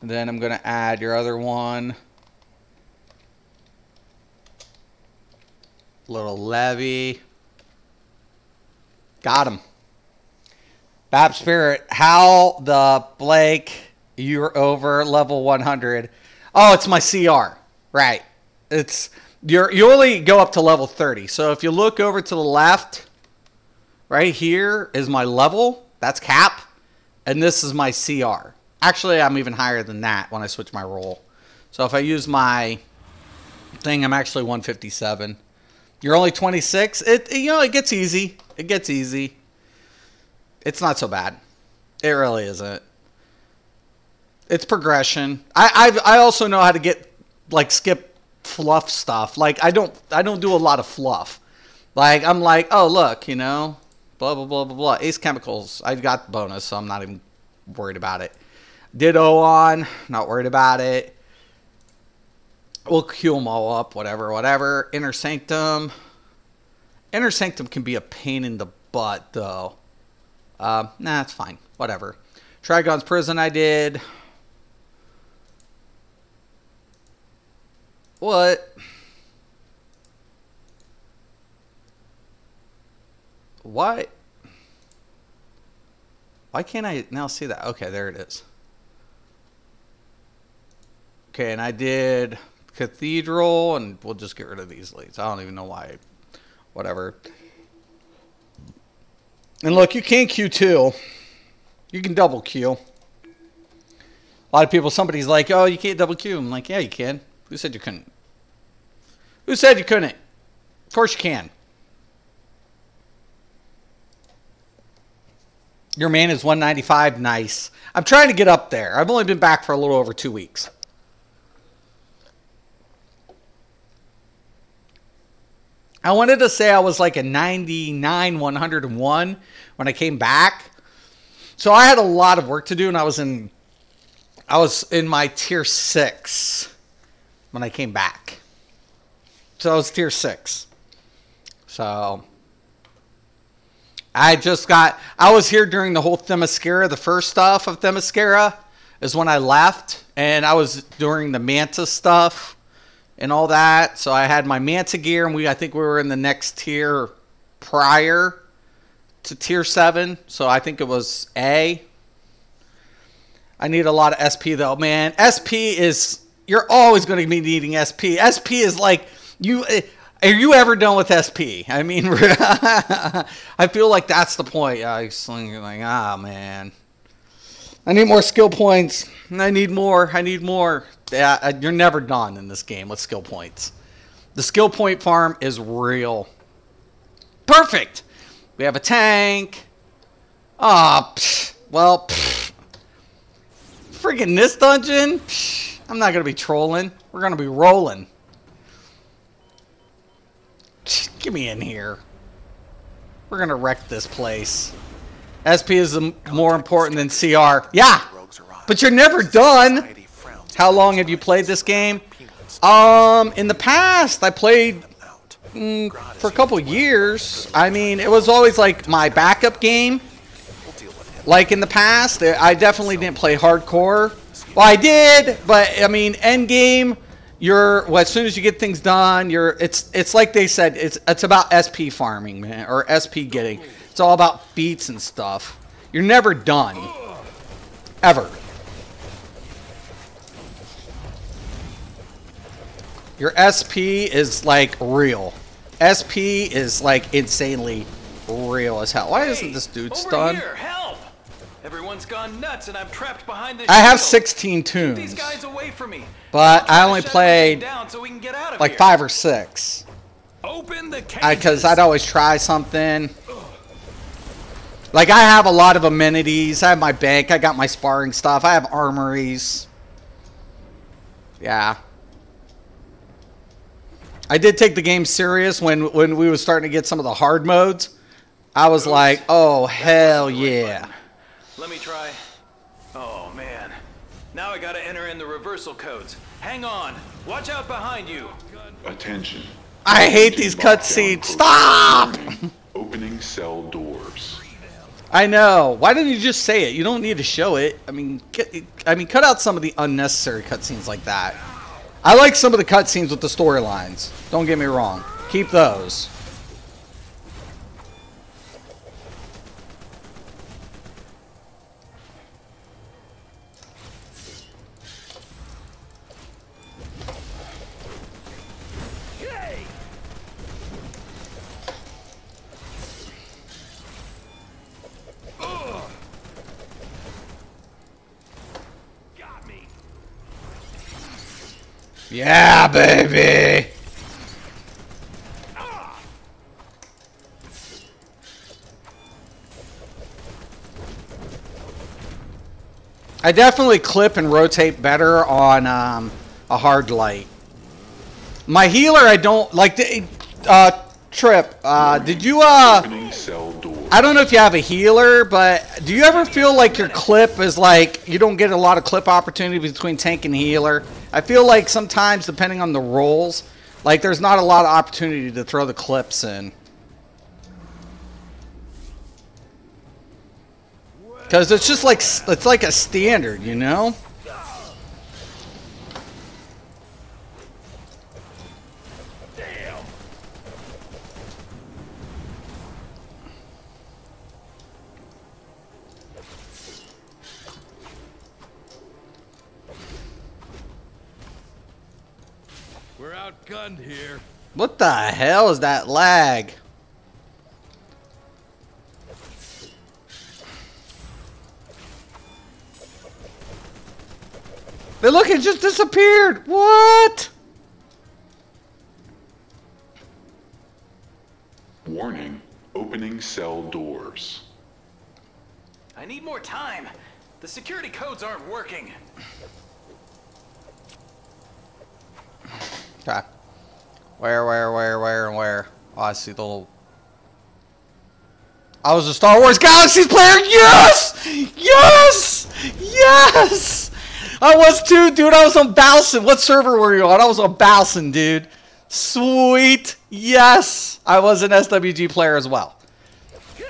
And then I'm going to add your other one. Little Levy. Got him. Bab Spirit, how the Blake, you're over level 100. Oh, it's my CR. Right. It's you only go up to level 30. So if you look over to the left, right here is my level. That's cap. And this is my CR. Actually, I'm even higher than that when I switch my role. So if I use my thing, I'm actually 157. You're only 26. It gets easy. It gets easy. It's not so bad. It really isn't. It's progression. I also know how to get skip fluff stuff. Like I don't do a lot of fluff. Like I'm like, oh look, blah blah blah blah blah. Ace Chemicals. I got the bonus, so I'm not even worried about it. Ditto on, not worried about it. We'll queue them all up, whatever. Inner Sanctum. Inner Sanctum can be a pain in the butt, though. Nah, it's fine. Whatever. Trigon's Prison I did. What? What? Why can't I now see that? Okay, there it is. Okay, and I did Cathedral, and we'll just get rid of these leads. I don't even know why. Whatever. And look, you can queue too. You can double queue. A lot of people, somebody's like, oh, you can't double queue. I'm like, yeah, you can. Who said you couldn't? Who said you couldn't? Of course you can. Your man is 195. Nice. I'm trying to get up there. I've only been back for a little over 2 weeks. I wanted to say I was like a 99, 101 when I came back. So I had a lot of work to do, and I was in my tier 6 when I came back. So I was tier 6. So I was here during the whole Themyscira, the first stuff of Themyscira is when I left, and I was during the Manta stuff and all that. So I had my Manta gear, and I think we were in the next tier prior to tier 7. So I think it was A. I need a lot of SP though, man. SP is, you're always going to be needing SP. SP is like, are you ever done with SP? I mean, I feel like that's the point. You're like, man. I need more skill points. I need more. Yeah, you're never done in this game with skill points. The skill point farm is real. Perfect. We have a tank. Well, friggin' this dungeon. I'm not going to be trolling. We're going to be rolling. Get me in here. We're going to wreck this place. SP is more important than CR. Yeah, but you're never done. How long have you played this game? In the past, I played for a couple years. I mean, it was always like my backup game. Like in the past, I definitely didn't play hardcore. Well, I did, but I mean, end game, well, as soon as you get things done, it's like they said, it's about SP farming, man, or SP getting. It's all about beats and stuff. You're never done, ever. Your SP is like real. SP is like insanely real as hell. Why isn't this dude stunned? Here, help! Everyone's gone nuts and I'm trapped behind this I have shield. 16 tunes. Get these guys away from me. But I only played so we can get out of like here. 5 or 6. Open the cages. Because I'd always try something. Like I have a lot of amenities. I have my bank. I got my sparring stuff. I have armories. Yeah. I did take the game serious when we were starting to get some of the hard modes. I was like, oh, hell yeah. Let me try. Oh, man. Now I gotta enter in the reversal codes. Hang on. Watch out behind you. Attention. I hate these cutscenes. Stop! Opening cell doors. I know. Why didn't you just say it? You don't need to show it. I mean, cut out some of the unnecessary cutscenes like that. I like some of the cutscenes with the storylines. Don't get me wrong. Keep those. Yeah, baby! I definitely clip and rotate better on a hard light. My healer, I don't like. Trip, did you Opening cell doors. I don't know if you have a healer, but do you ever feel like your clip is like you don't get a lot of clip opportunity between tank and healer? I feel like sometimes, depending on the roles, like there's not a lot of opportunity to throw the clips in. Because it's just like, it's like a standard, you know? We're outgunned here. What the hell is that lag? Hey, look, it just disappeared. What? Warning. Opening cell doors. I need more time. The security codes aren't working. Okay. Where? Oh, I see the little... I was a Star Wars Galaxies player. Yes! Yes! Yes! I was too, dude. I was on Balson. What server were you on? I was on Balson, dude. Sweet. Yes. I was an SWG player as well.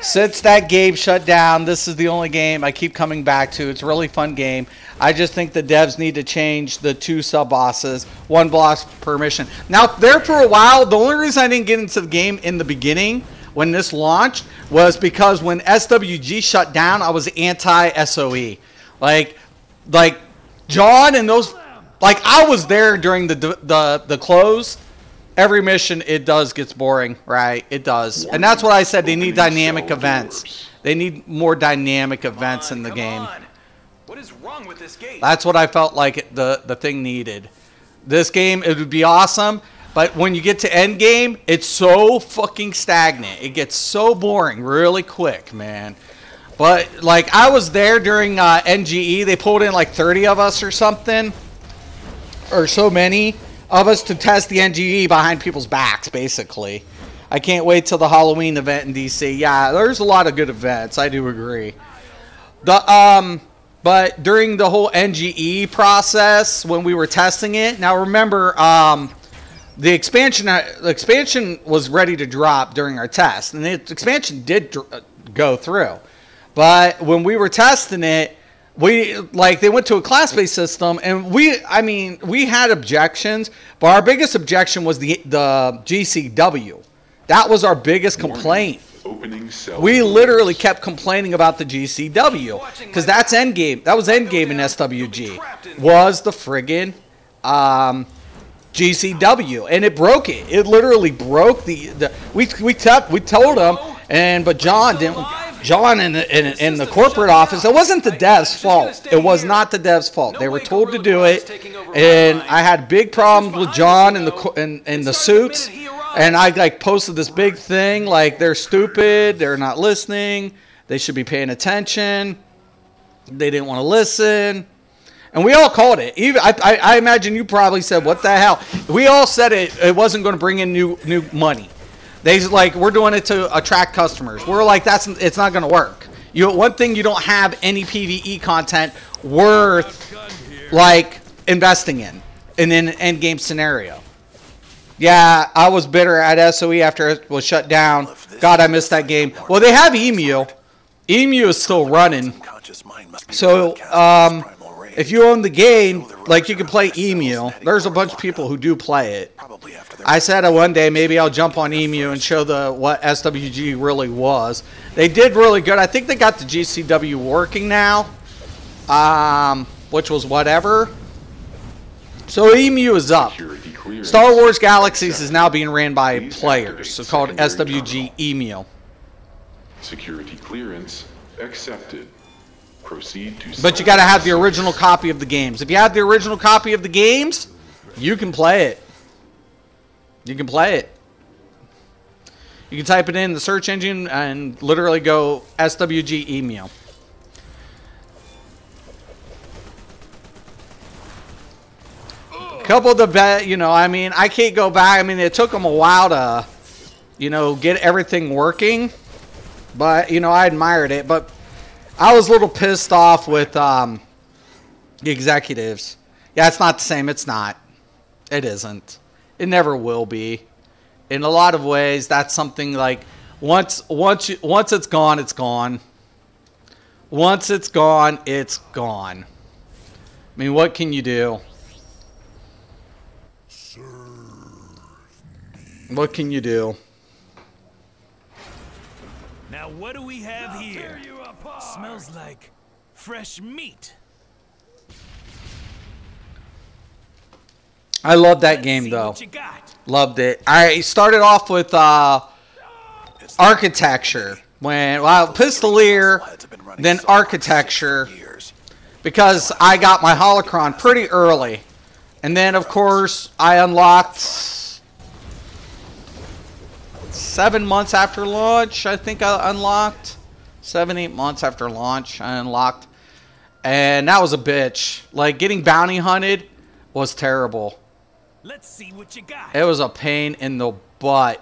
Since that game shut down, this is the only game I keep coming back to. It's a really fun game. I just think the devs need to change the 2 sub-bosses, 1 boss per mission. Now, there for a while, the only reason I didn't get into the game in the beginning when this launched was because when SWG shut down, I was anti-SOE. Like John and those, like I was there during the close. Every mission it does gets boring, right? It does. And that's what I said, they need dynamic events. They need more dynamic events in the game. What is wrong with this gate? That's what I felt like the thing needed. This game, it would be awesome, but when you get to end game, it's so fucking stagnant. It gets so boring really quick, man. But like I was there during NGE, they pulled in like 30 of us or something, or so many of us to test the NGE behind people's backs, basically. I can't wait till the Halloween event in DC. Yeah, there's a lot of good events. I do agree. But during the whole NGE process, when we were testing it, now remember, the expansion was ready to drop during our test, and the expansion did go through. But when we were testing it, they went to a class-based system, and we had objections, but our biggest objection was the GCW. That was our biggest complaint. We literally kept complaining about the GCW because that's endgame. That was endgame in SWG. Was the friggin' GCW, and it broke it. It literally broke we told them, but John didn't. John in the corporate office, it wasn't the devs' fault. It was not the devs' fault. They were told to do it, and I had big problems with John in the suits, and I posted this big thing like they're stupid, they're not listening, they should be paying attention. They didn't want to listen, and we all called it. Even I imagine you probably said, "What the hell?" We all said it wasn't going to bring in new money. We're doing it to attract customers. We're like, it's not going to work. One thing, you don't have any PvE content worth investing in an end game scenario. Yeah, I was bitter at SOE after it was shut down. God, I missed that game. Well, they have Emu. Emu is still running. So if you own the game, you can play Emu. There's a bunch of people who do play it. I said one day maybe I'll jump on Emu and show what SWG really was. They did really good. I think they got the GCW working now, which was whatever. So Emu is up. Star Wars Galaxies is now being ran by players, so called SWG Emu. Security clearance accepted. Proceed to. But you got to have the original copy of the games. If you have the original copy of the games, you can play it. You can play it. You can type it in the search engine and literally go SWG Emu. A couple of the I can't go back. It took them a while to, get everything working. But, I admired it. But I was a little pissed off with the executives. Yeah, it's not the same. It's not. It isn't. It never will be. In a lot of ways, that's something once it's gone, it's gone. Once it's gone, it's gone. What can you do? What can you do? Now what do we have here? Smells like fresh meat. I love that game though. Loved it. I started off with architecture. Pistolier, then architecture, because I got my holocron pretty early. And then of course I unlocked 7 months after launch. I think I unlocked 7-8 months after launch I unlocked, and that was a bitch. Getting bounty hunted was terrible. Let's see what you got. It was a pain in the butt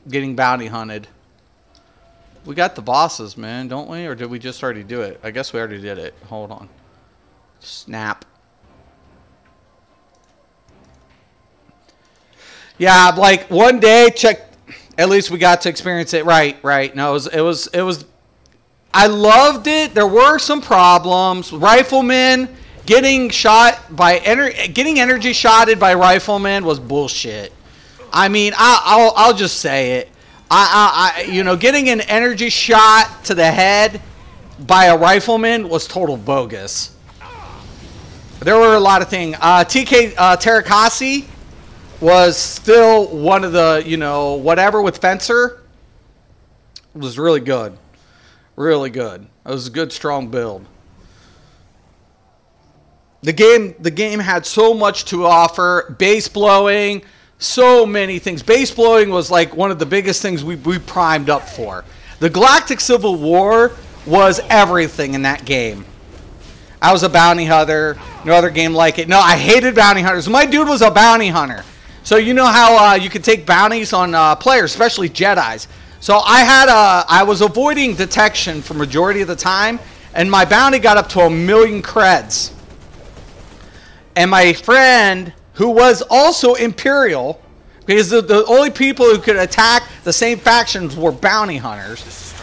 getting bounty hunted. We got the bosses, man, don't we? Or did we just already do it? I guess we already did it. Hold on. Snap. Yeah, one day, at least we got to experience it. Right. No, it was. I loved it. There were some problems. Riflemen. Getting energy shotted by riflemen was bullshit. I'll just say it. Getting an energy shot to the head by a rifleman was total bogus. There were a lot of things. TK Terakasi was still one of the, whatever with Fencer. It was really good. Really good. It was a good, strong build. The game had so much to offer. Base blowing, so many things. Base blowing was one of the biggest things we primed up for. The Galactic Civil War was everything in that game. I was a bounty hunter. No other game like it. No, I hated bounty hunters. My dude was a bounty hunter. So you know how you could take bounties on players, especially Jedis. So I was avoiding detection for majority of the time, and my bounty got up to 1,000,000 creds. And my friend, who was also Imperial, Because the only people who could attack the same factions were bounty hunters.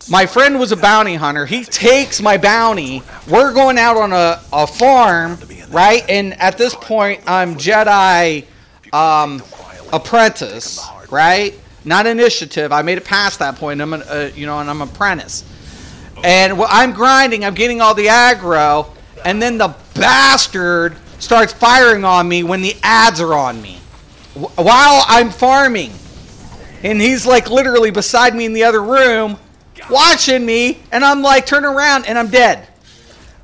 My friend was a bounty hunter. He takes my bounty. We're going out on a farm, right? And at this point, I'm Jedi apprentice, right? Not initiative. I made it past that point. I'm and I'm apprentice. And I'm grinding. I'm getting all the aggro, and then the bastard starts firing on me when the ads are on me while I'm farming, and he's like literally beside me in the other room, watching me, and I'm like turn around and I'm dead.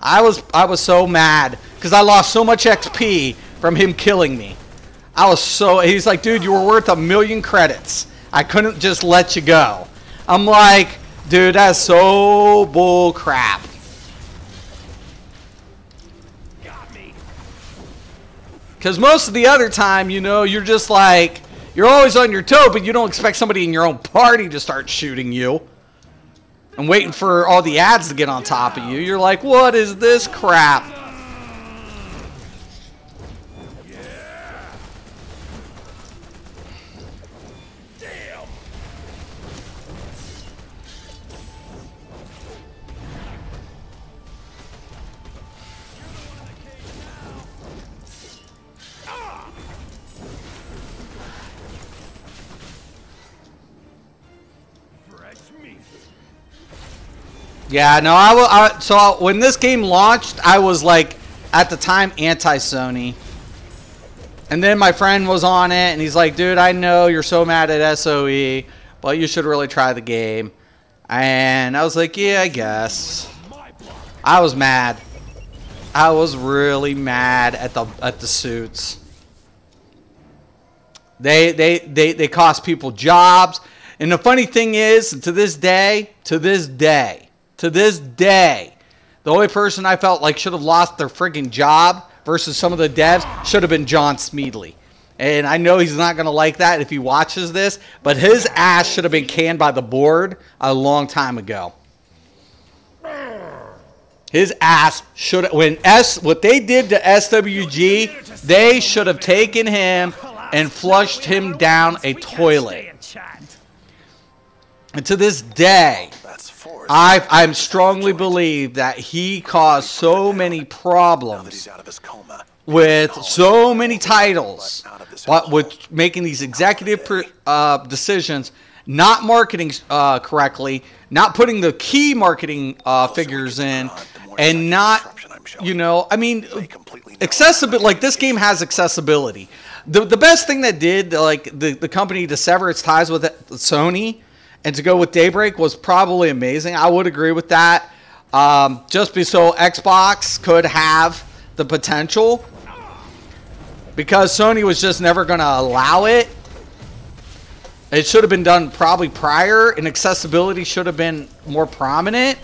I was so mad because I lost so much XP from him killing me. He's like, dude, you were worth 1,000,000 credits. I couldn't just let you go. I'm like, dude, that's so bull crap. Because most of the other time, you're just like, you're always on your toe, but you don't expect somebody in your own party to start shooting you and waiting for all the ads to get on top of you. You're like, what is this crap? Yeah, no, so when this game launched, I was like, at the time, anti-Sony. And then my friend was on it, and he's like, dude, I know you're so mad at SOE, but you should really try the game. And I was like, yeah, I guess. I was mad. I was really mad at the suits. They cost people jobs. And the funny thing is, to this day, the only person I felt like should have lost their freaking job versus some of the devs should have been John Smeedley. And I know he's not going to like that if he watches this, but his ass should have been canned by the board a long time ago. His ass should have, what they did to SWG, they should have taken him and flushed him down a toilet. And to this day, I strongly believe that he caused so many problems with so many titles, but with making these executive decisions, not marketing correctly, not putting the key marketing figures in, and not, accessibility. Like, this game has accessibility. The best thing that did, like, the company to sever its ties with Sony and to go with Daybreak was probably amazing. I would agree with that. Just so Xbox could have the potential, because Sony was just never going to allow it. It should have been done probably prior, and accessibility should have been more prominent.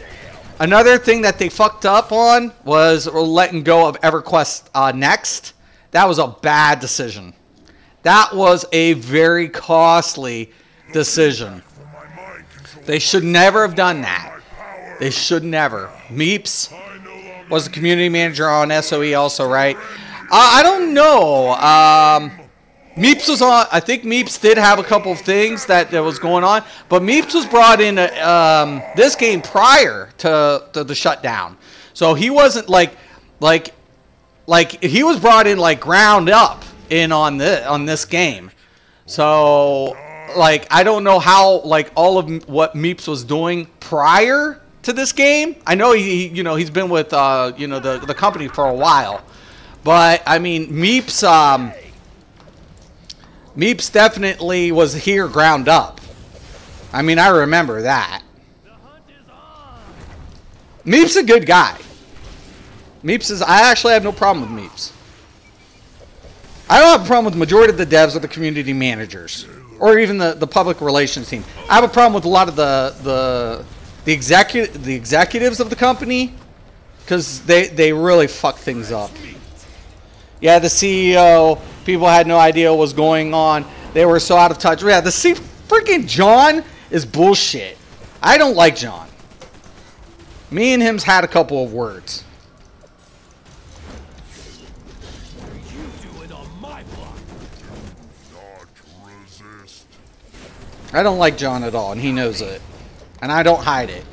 Another thing that they fucked up on was letting go of EverQuest Next. That was a bad decision. That was a very costly decision. They should never have done that. They should never. Meeps was the community manager on SOE also, right? I don't know. Meeps was on. I think Meeps did have a couple of things that was going on, but Meeps was brought in this game prior to the shutdown, so he wasn't like he was brought in like ground up in on this game. So like, I don't know how like all of what Meeps was doing prior to this game. I know he's been with the company for a while, but I mean Meeps definitely was here ground up. I mean, I remember that. Meeps a good guy. I actually have no problem with Meeps. I don't have a problem with the majority of the devs or the community managers, or even the public relations team. I have a problem with a lot of the executives of the company, because they really fuck things up. Yeah, the CEO, people had no idea what was going on. They were so out of touch. Yeah, freaking John is bullshit. I don't like John. Me and him's had a couple of words. I don't like John at all, and he knows it. And I don't hide it.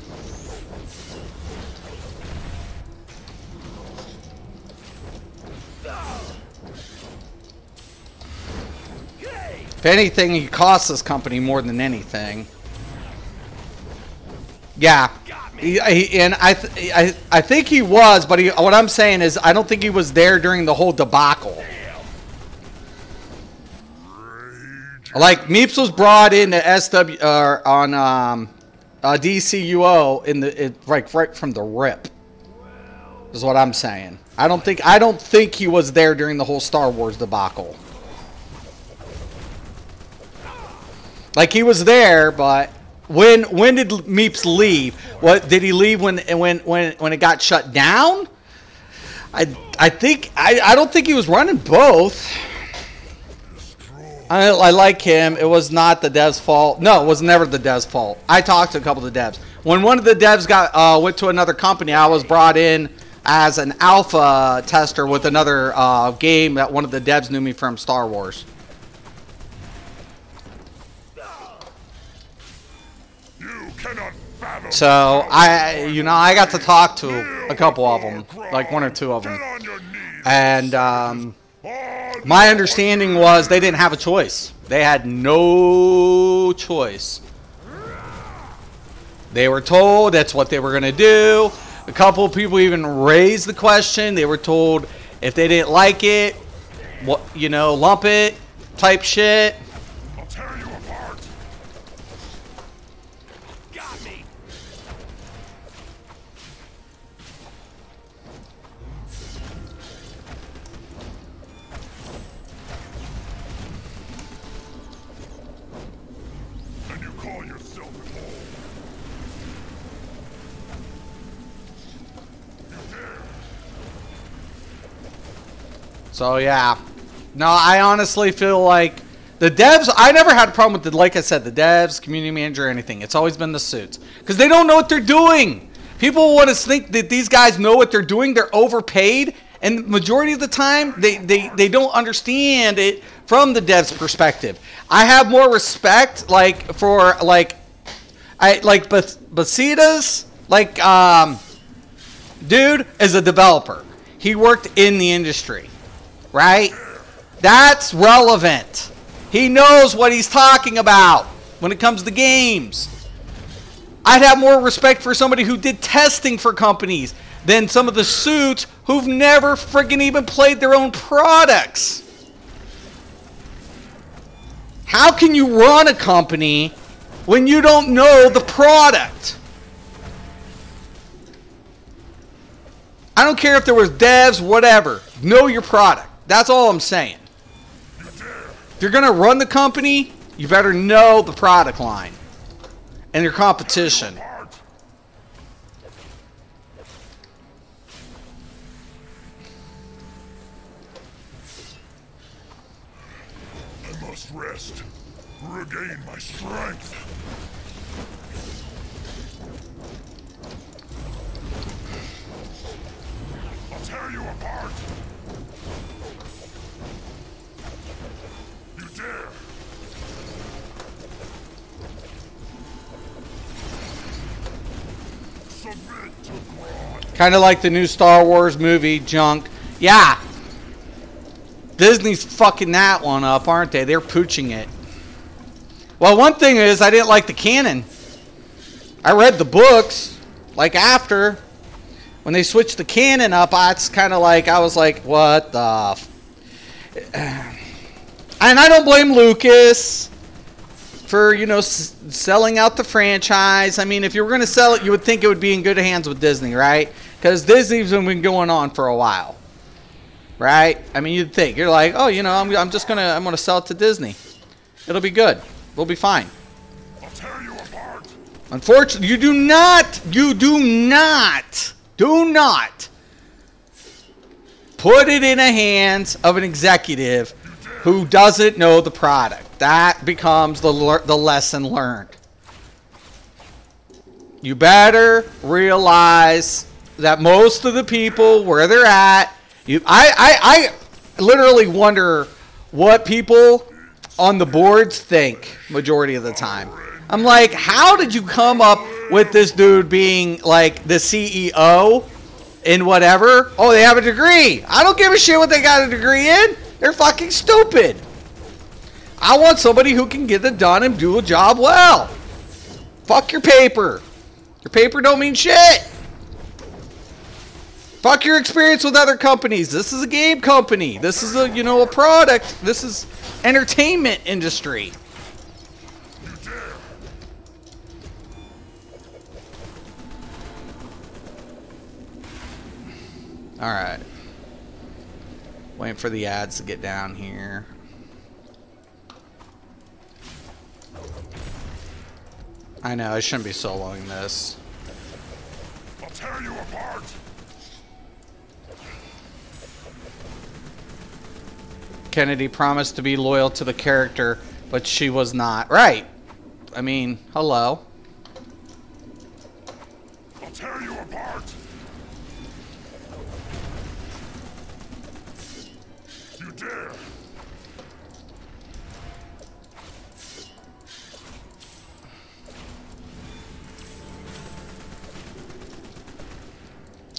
If anything, he costs this company more than anything. Yeah. And I think he was, but what I'm saying is I don't think he was there during the whole debacle. Like, Meeps was brought into SW on DCUO right from the rip. Is what I'm saying. I don't think he was there during the whole Star Wars debacle. Like, he was there, but when did Meeps leave? What did he leave when it got shut down? I don't think he was running both. I like him. It was not the dev's fault. No, it was never the dev's fault. I talked to a couple of the devs. When one of the devs went to another company, I was brought in as an alpha tester with another game that one of the devs knew me from Star Wars. So I got to talk to a couple of them, like one or two of them, and my understanding was they didn't have a choice. They had no choice. They were told that's what they were going to do. A couple of people even raised the question. They were told if they didn't like it, lump it, type shit. I'll tear you apart. Got me. And you call yourself at home. You dare. So yeah, no, I honestly feel like the devs. I never had a problem with like I said, the devs, community manager, or anything. It's always been the suits because they don't know what they're doing. People want to think that these guys know what they're doing. They're overpaid, and the majority of the time, they don't understand it from the devs' perspective. I have more respect for Basida's dude is a developer. He worked in the industry. Right? That's relevant. He knows what he's talking about when it comes to games. I'd have more respect for somebody who did testing for companies than some of the suits who've never friggin' even played their own products. How can you run a company when you don't know the product? I don't care if there was devs, whatever. Know your product. That's all I'm saying. If you're going to run the company, you better know the product line and your competition. I must rest, regain my strength. I'll tear you apart. You dare. Submit to God. Kind of like the new Star Wars movie, Junk. Yeah. Disney's fucking that one up, aren't they? They're pooching it. Well, one thing is, I didn't like the canon. I read the books, after. When they switched the canon up, it's kind of like, I was like, what the... And I don't blame Lucas for, selling out the franchise. I mean, if you were going to sell it, you would think it would be in good hands with Disney, right? Because Disney's been going on for a while. Right? I mean, you'd think. You're like, oh, I'm going to sell it to Disney. It'll be good. We'll be fine. I'll tear you apart. Unfortunately, you do not put it in the hands of an executive who doesn't know the product. That becomes the lesson learned. You better realize that most of the people where they're at, I literally wonder what people on the boards think majority of the time. I'm like, how did you come up with this dude being like the CEO in whatever? Oh, they have a degree. I don't give a shit what they got a degree in. They're fucking stupid. I want somebody who can get it done and do a job well. Fuck your paper. Your paper don't mean shit. Fuck your experience with other companies. This is a game company. This is a, you know, a product. This is entertainment industry. All right. Waiting for the ads to get down here. I know, I shouldn't be soloing this. I'll tear you apart. Kennedy promised to be loyal to the character, but she was not. Right. I mean, hello. I'll tear you apart. You dare.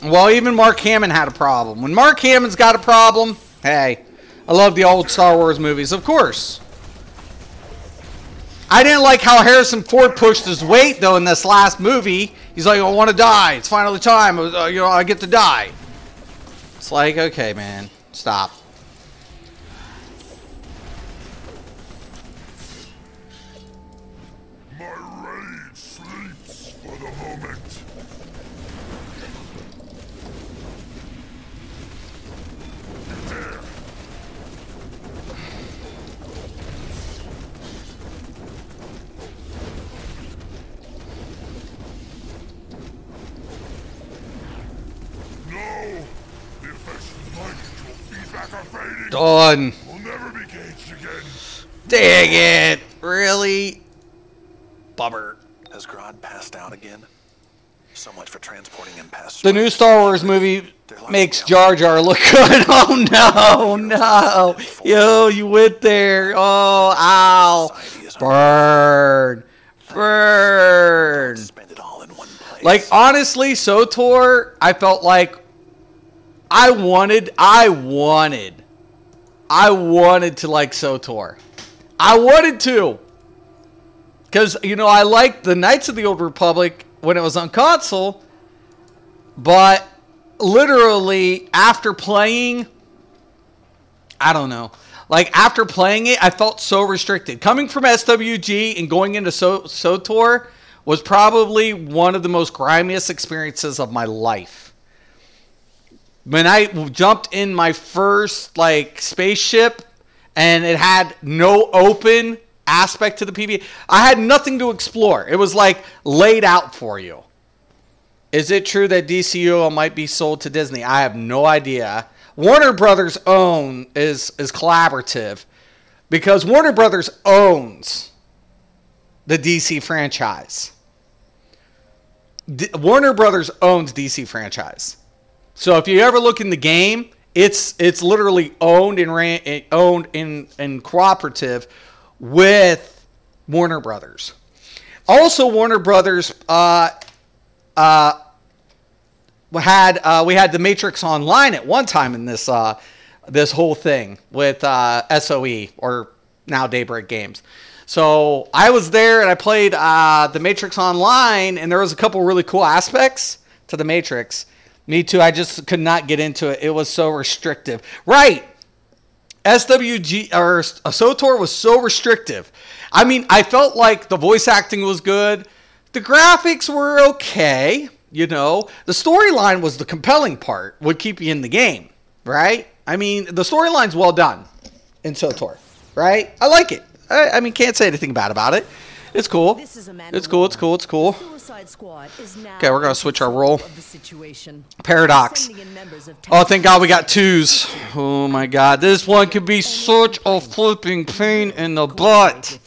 Well, even Mark Hamill had a problem. When Mark Hamill's got a problem, hey, I love the old Star Wars movies, of course. I didn't like how Harrison Ford pushed his weight, though, in this last movie. He's like, I want to die. It's finally time. You know, I get to die. It's like, okay, man, stop. My rage sleeps for the moment. Done. We'll never be caged again. Dang it. Really? Bummer. Has Grodd passed out again? So much for transporting him past. The new Star Wars movie makes Jar Jar look good. Oh, no. No. Yo, you went there. Oh, ow. Burn. Burn. Like, honestly, SWTOR, I felt like I wanted to like SWTOR. I wanted to. Because, you know, I liked the Knights of the Old Republic when it was on console. But literally, after playing, I don't know. Like, after playing it, I felt so restricted. Coming from SWG and going into SWTOR was probably one of the most grimiest experiences of my life. When I jumped in my first, like, spaceship and it had no open aspect to the PvE, I had nothing to explore. It was, like, laid out for you. Is it true that DCUO might be sold to Disney? I have no idea. Warner Brothers own is collaborative because Warner Brothers owns the DC franchise. Warner Brothers owns DC franchise. So if you ever look in the game, it's literally owned and cooperative with Warner Brothers. Also, Warner Brothers we had the Matrix Online at one time in this this whole thing with SOE, or now Daybreak Games. So I was there and I played the Matrix Online, and there was a couple really cool aspects to the Matrix. Me too. I just could not get into it. It was so restrictive. Right. SWG or SWTOR was so restrictive. I mean, I felt like the voice acting was good. The graphics were okay. You know, the storyline was the compelling part. Would keep you in the game, right? I mean, the storyline's well done in SWTOR, right? I like it. I mean, can't say anything bad about it. It's cool. It's cool. It's cool. It's cool. Okay, we're gonna switch our role. Paradox. Oh, thank God we got twos. Oh my God, this one could be such a flipping pain in the butt.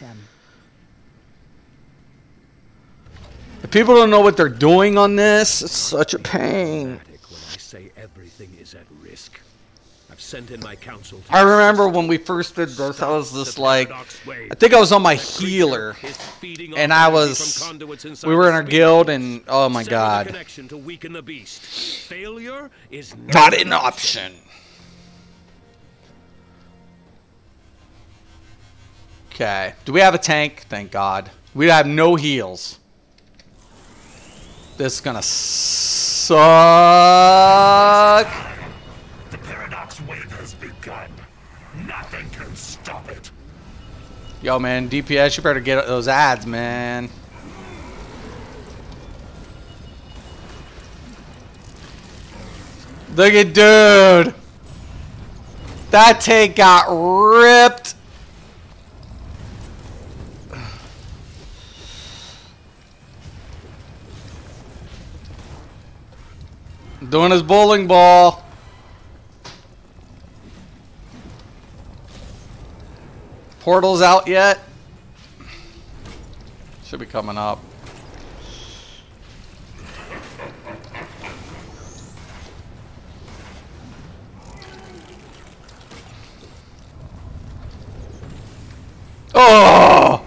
If people don't know what they're doing on this, it's such a pain. When I say everything is at risk. I've sent in my counsel. I remember when we first did this, I was just like, I think I was on my healer, and we were in our guild, and oh my god, Failure is not an option. Okay, do we have a tank? Thank God. We have no heals. This is gonna suck. The paradox wave has begun. Nothing can stop it. Yo, man, DPS, you better get those ads, man. Look at dude. That tank got ripped. Doing his bowling ball. Portal's out yet? Should be coming up. Oh!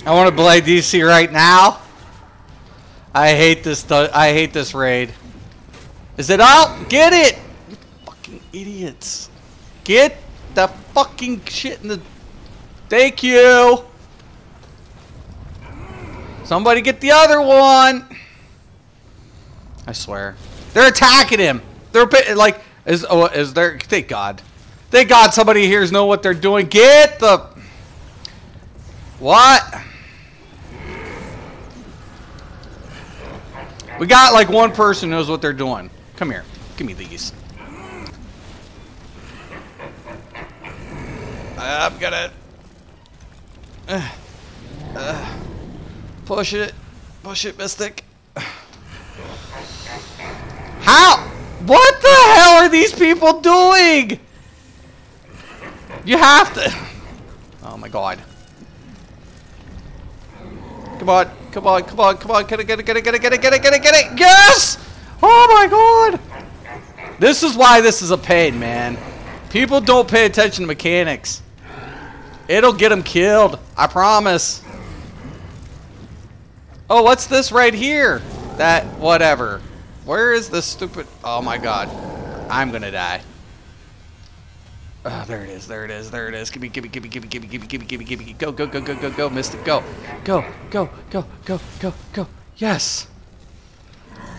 I want to play DC right now. I hate this. I hate this raid. Is it out? Get it! You fucking idiots! Get the fucking shit in the. Thank you. Somebody get the other one. I swear, they're attacking him. They're like, is there? Thank God. Thank God somebody here knows what they're doing. Get the. What? We got like one person who knows what they're doing. Come here. Give me these. I'm gonna push it. Push it, Mystic. How? What the hell are these people doing? You have to. Oh my God. Come on, come on, come on, come on, get it, get it, get it, get it, get it, get it, get it, get it, yes! Oh my God! This is why this is a pain, man. People don't pay attention to mechanics. It'll get them killed, I promise. Oh, what's this right here? That, whatever. Where is this stupid, oh my God. I'm gonna die. Oh, there it is, there it is, there it is. Give me, give me, give me, give me, give me, give me, give me, give me, give me. Go, go, go, go, go, go, Mystic, go. Go, go, go, go, go, go. Yes.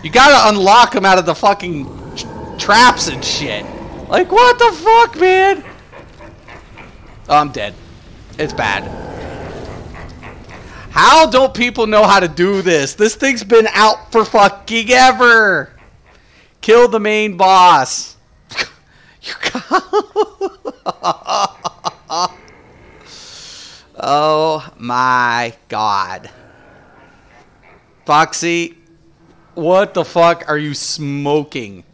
You gotta unlock them out of the fucking traps and shit. Like, what the fuck, man? Oh, I'm dead. It's bad. How don't people know how to do this? This thing's been out for fucking ever. Kill the main boss. You got. Oh my God. Foxy, what the fuck are you smoking?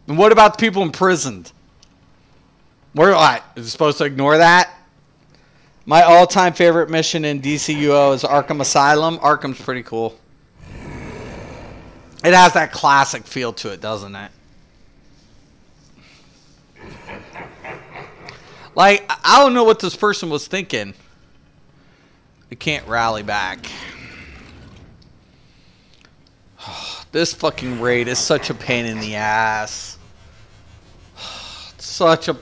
And what about the people imprisoned? Where what? Is it supposed to ignore that? My all-time favorite mission in DCUO is Arkham Asylum. Arkham's pretty cool. It has that classic feel to it, doesn't it? Like, I don't know what this person was thinking. They can't rally back. This fucking raid is such a pain in the ass. Such a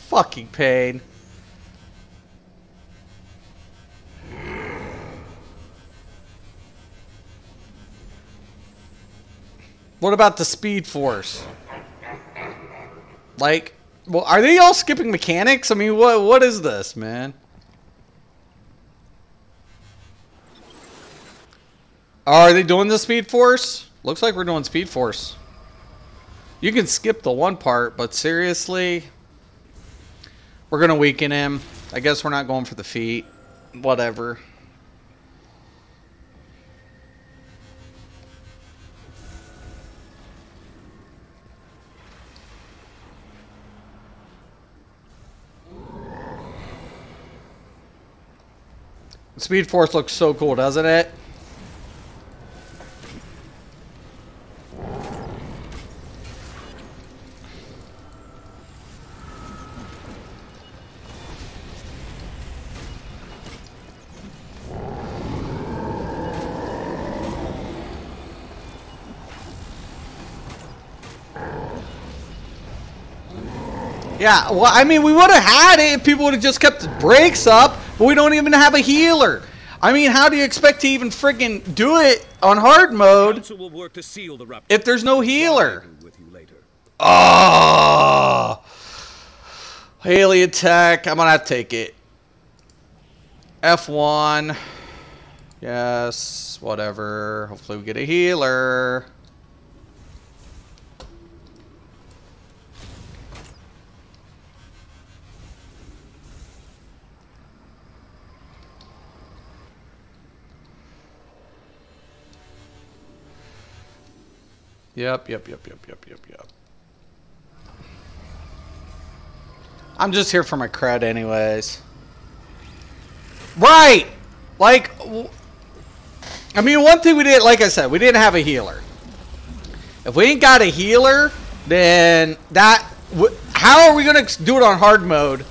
fucking pain. What about the Speed Force? Like, well, are they all skipping mechanics? I mean, what is this, man? Are they doing the Speed Force? Looks like we're doing Speed Force. You can skip the one part, but seriously, we're gonna weaken him. I guess we're not going for the feet. Whatever. Speed Force looks so cool, doesn't it? Yeah, well, I mean, we would have had it if people would have just kept the brakes up, but we don't even have a healer. I mean, how do you expect to even friggin' do it on hard mode will work to seal the if there's no healer? Oh, Alien Tech. I'm gonna have to take it. F1. Yes, whatever. Hopefully we get a healer. Yep. I'm just here for my cred anyways. Right! Like, I mean, one thing we did, like I said, we didn't have a healer. If we ain't got a healer, then how are we going to do it on hard mode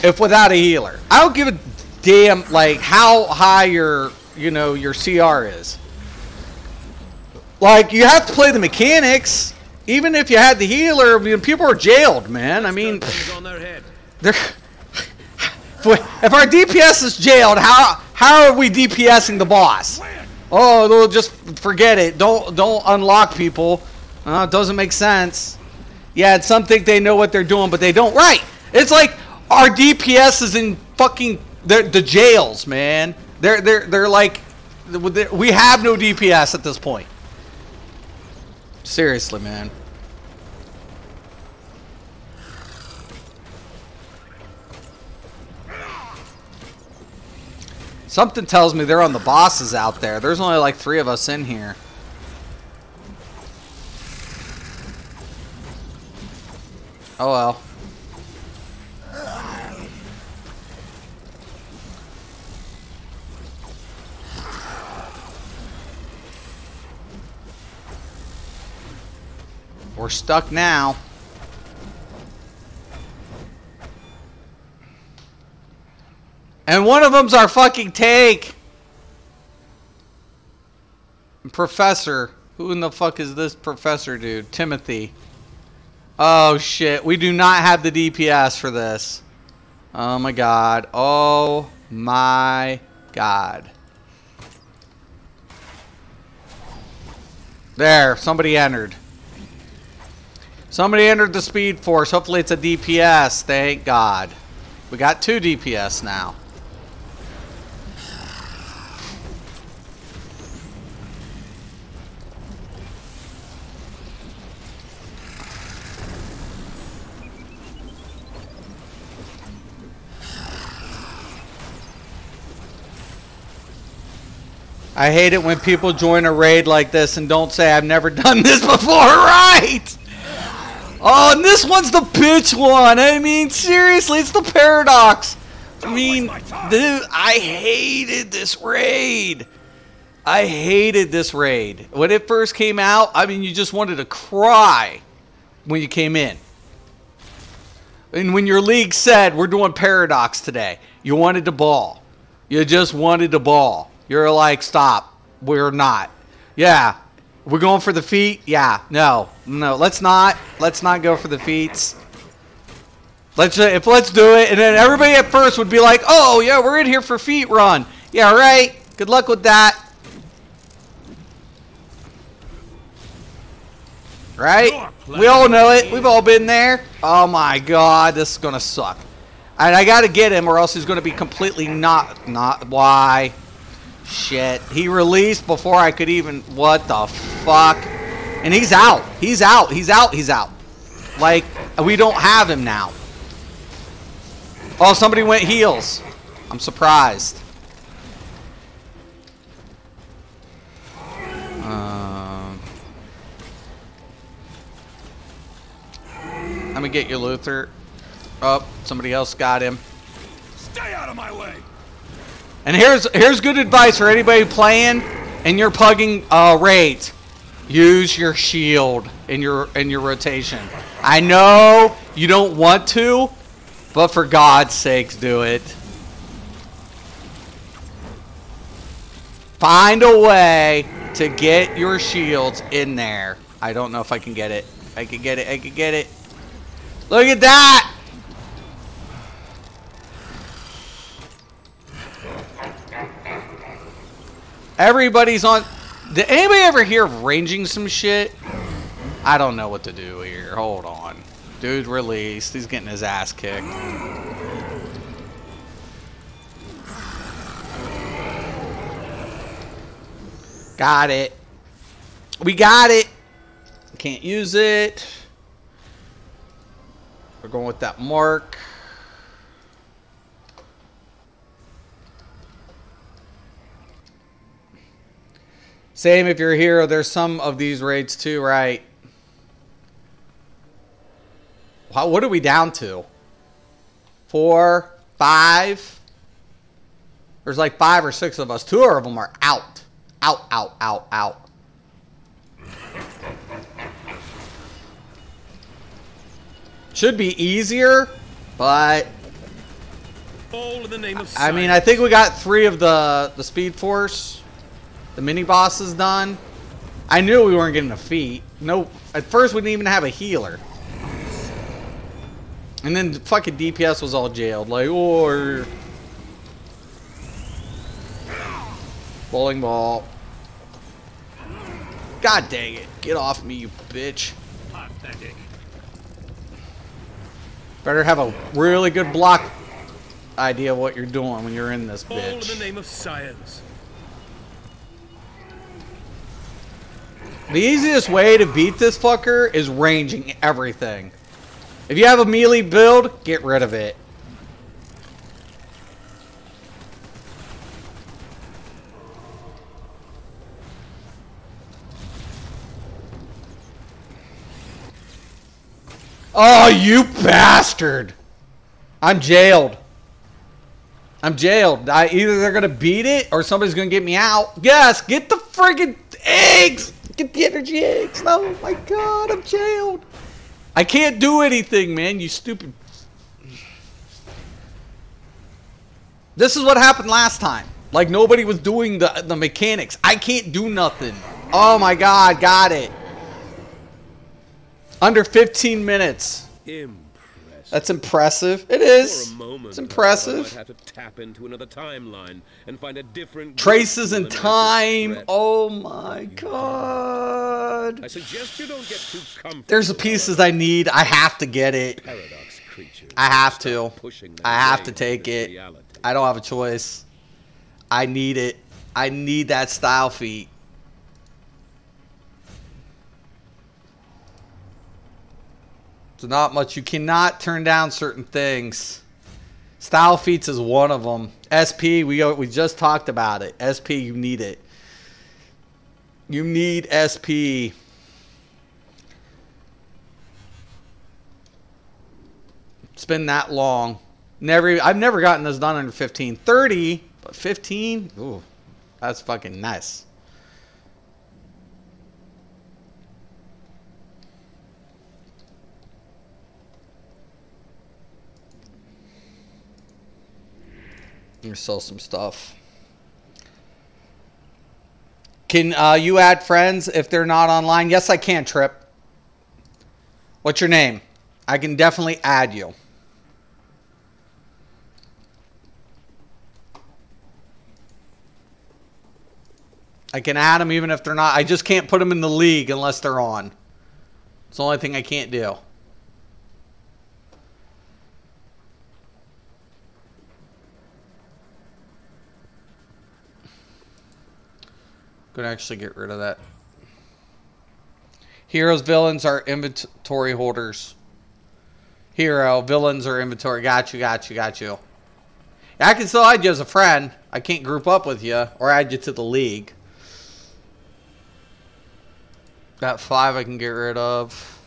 if without a healer? I don't give a damn, like, how high your CR is. Like, you have to play the mechanics. Even if you had the healer, I mean, people are jailed, man. I mean, they're... If our DPS is jailed, how are we DPSing the boss? Oh, they'll just forget it. Don't unlock people. It doesn't make sense. Yeah, some think they know what they're doing, but they don't. Right. It's like our DPS is in fucking the jails, man. They're like, we have no DPS at this point. Seriously, man. Something tells me they're on the bosses out there. There's only like 3 of us in here. Oh well. We're stuck now. And one of them's our fucking tank. Professor. Who in the fuck is this professor dude? Timothy. Oh shit. We do not have the DPS for this. Oh my god. Oh my god. There. Somebody entered. Somebody entered the Speed Force. Hopefully it's a DPS. Thank God. We got 2 DPS now. I hate it when people join a raid like this and don't say I've never done this before, right? Oh, and this one's the bitch one. I mean, seriously, it's the Paradox. I mean, dude, I hated this raid. I hated this raid. When it first came out, I mean, you just wanted to cry when you came in. And when your league said, we're doing Paradox today, you wanted to bawl. You just wanted to bawl. You're like, stop. We're not. Yeah. We're going for the feet? Yeah. No. Let's not. Let's not go for the feats. Let's do it. And then everybody at first would be like, oh, yeah, we're in here for feet run. Yeah, right. Good luck with that. Right? We all know it. We've all been there. Oh, my God. This is going to suck. And I got to get him or else he's going to be completely not. Why? Shit. He released before I could even... What the fuck? And he's out. He's out. He's out. He's out. Like, we don't have him now. Oh, somebody went heals. I'm surprised. Let me get you, Luther. Oh, somebody else got him. Stay out of my way! And here's good advice for anybody playing and you're plugging raids. Use your shield in your rotation. I know you don't want to, but for God's sakes, do it. Find a way to get your shields in there. I don't know if I can get it. I can get it. I can get it. Look at that! Everybody's on. Did anybody ever hear ranging some shit? I don't know what to do here. Hold on. Dude released. He's getting his ass kicked. Got it. We got it. Can't use it. We're going with that mark. Same if you're a hero. There's some of these raids too, right? Wow, what are we down to? 4, 5? There's like 5 or 6 of us. 2 of them are out. Out, out, out, out. Should be easier, but All in the name of I mean, I think we got 3 of the Speed Force, the mini bosses done. I knew we weren't getting a feat. No, at first we didn't even have a healer. And then the fucking DPS was all jailed. Like, or bowling ball. God dang it. Get off me, you bitch. Pathetic. Better have a really good block idea of what you're doing when you're in this All in bitch. the name of science. The easiest way to beat this fucker is ranging everything. If you have a melee build, get rid of it. Oh, you bastard! I'm jailed. I'm jailed. Either they're gonna beat it or somebody's gonna get me out. Yes, get the friggin' eggs! Get the energy eggs! Oh my god, I'm jailed. I can't do anything, man, you stupid. This is what happened last time. Like nobody was doing the mechanics. I can't do nothing. Oh my god, got it. Under 15 minutes. Impressive. That's impressive. It is. For a moment, It's impressive. I might have to tap into another timeline and find a different Traces in eliminate this time. threat. Oh my god. I suggest you don't get too comfortable. There's the pieces I need. I have to get it. Paradox creatures. I have to. Pushing their I have way to take into it. reality. I don't have a choice. I need it. I need that style feat. So not much. You cannot turn down certain things. Style feats is one of them. SP, we just talked about it. SP, you need it. You need SP. It's been that long. I've never gotten this done under 15. 30, but 15? Ooh, that's fucking nice. Let me sell some stuff. Can you add friends if they're not online? Yes, I can, Trip. What's your name? I can definitely add you. I can add them even if they're not. I just can't put them in the league unless they're on. It's the only thing I can't do. Gonna actually get rid of that. Heroes, villains are inventory holders. Hero, villains are inventory. Got you, got you, got you. I can still add you as a friend. I can't group up with you or add you to the league. That 5 I can get rid of.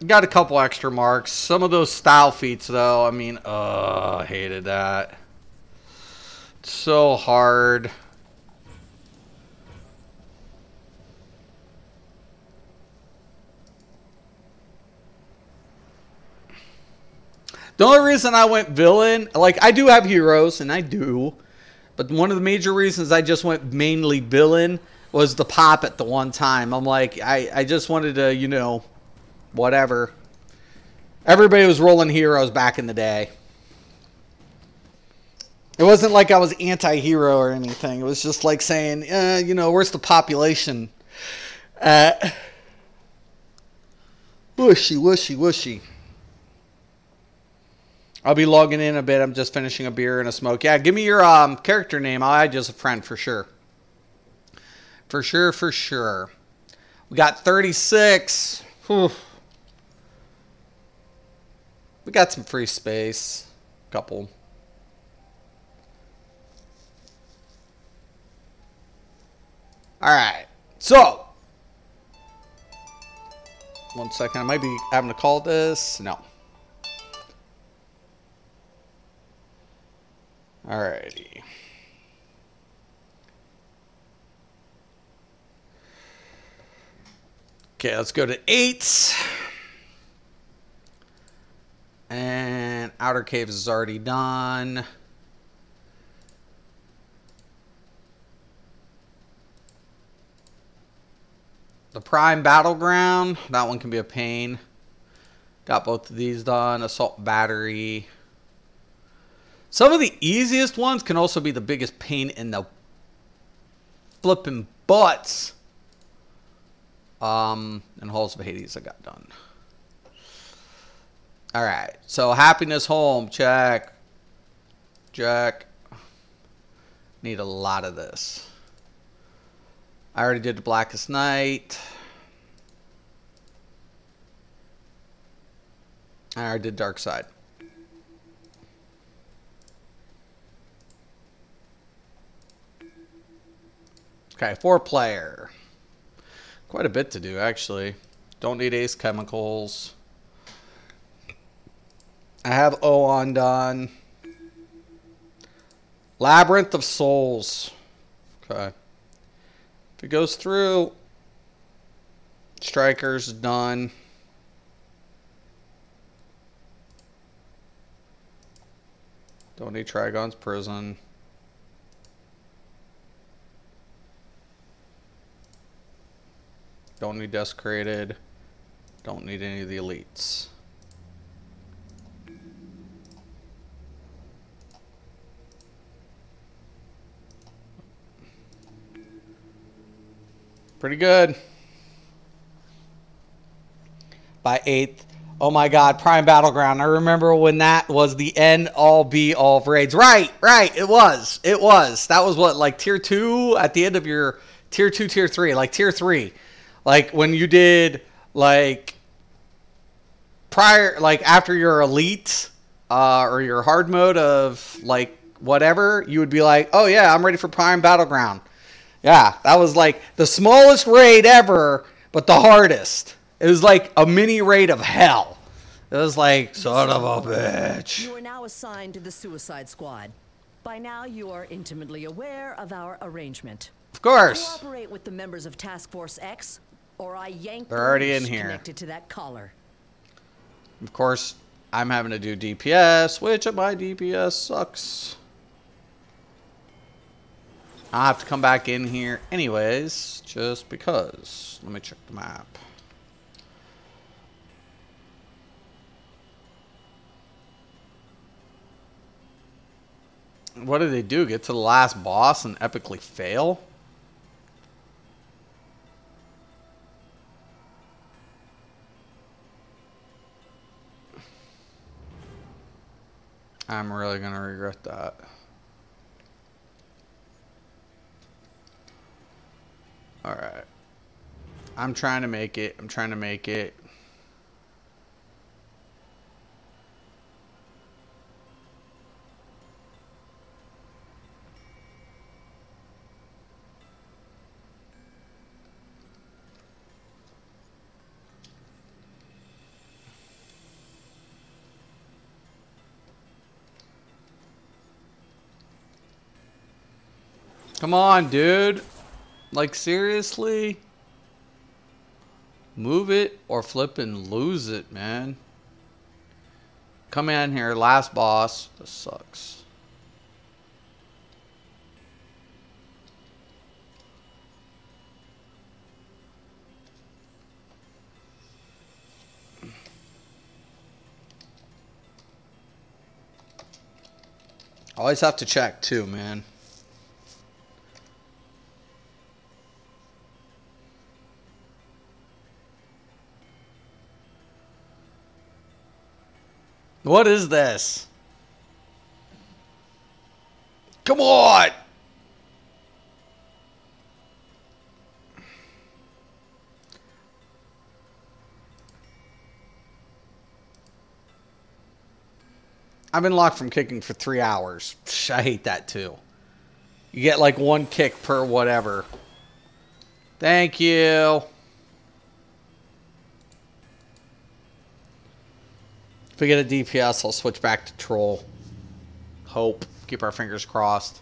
Got a couple extra marks. Some of those style feats, though, I mean, I hated that. It's so hard. The only reason I went villain, like, I do have heroes, and I do, but one of the major reasons I just went mainly villain was the pop at the one time. I'm like, I just wanted to, you know, whatever. Everybody was rolling heroes back in the day. It wasn't like I was anti-hero or anything. It was just like saying, you know, where's the population at? Whooshy, whooshy, whooshy. I'll be logging in a bit. I'm just finishing a beer and a smoke. Yeah, give me your character name. I'll add you as a friend for sure. For sure, for sure. We got 36. Whew. We got some free space. Couple. Alright. So. 1 second. I might be having to call this. No. Alrighty. Okay, let's go to 8. And Outer Caves is already done. The Prime Battleground, that one can be a pain. Got both of these done. Assault Battery. Some of the easiest ones can also be the biggest pain in the flipping butts. And Halls of Hades I got done. Alright, so Happiness Home, check. Check. Need a lot of this. I already did the Blackest Night. I already did Dark Side. Okay, 4-player. Quite a bit to do, actually. Don't need Ace Chemicals. I have Oon done. Labyrinth of Souls. Okay. If it goes through, Striker's done. Don't need Trigon's Prison. Don't need Desecrated. Don't need any of the elites. Pretty good. By 8th. Oh my god, Prime Battleground. I remember when that was the end all be all of raids. Right, right. It was. It was. That was what, like tier 2 at the end of your tier 2, tier 3. Like tier 3. Like when you did like prior, like after your elite or your hard mode of like whatever, you would be like, oh yeah, I'm ready for Prime Battleground. Yeah, that was like the smallest raid ever, but the hardest. It was like a mini raid of hell. It was like, son of a bitch. You are now assigned to the Suicide Squad. By now, you are intimately aware of our arrangement. Of course. Cooperate with the members of Task Force X, or I yank They're already the in leash here. Connected to that collar. Of course, I'm having to do DPS, which my DPS sucks. I'll have to come back in here anyways, just because. Let me check the map. What do they do? Get to the last boss and epically fail? I'm really gonna regret that. Alright. I'm trying to make it. I'm trying to make it. Come on, dude. Like, seriously? Move it or flip and lose it, man. Come in here, last boss. This sucks. Always have to check too, man. What is this? Come on! I've been locked from kicking for 3 hours. I hate that too. You get like 1 kick per whatever. Thank you. If we get a DPS, I'll switch back to troll. Hope. Keep our fingers crossed.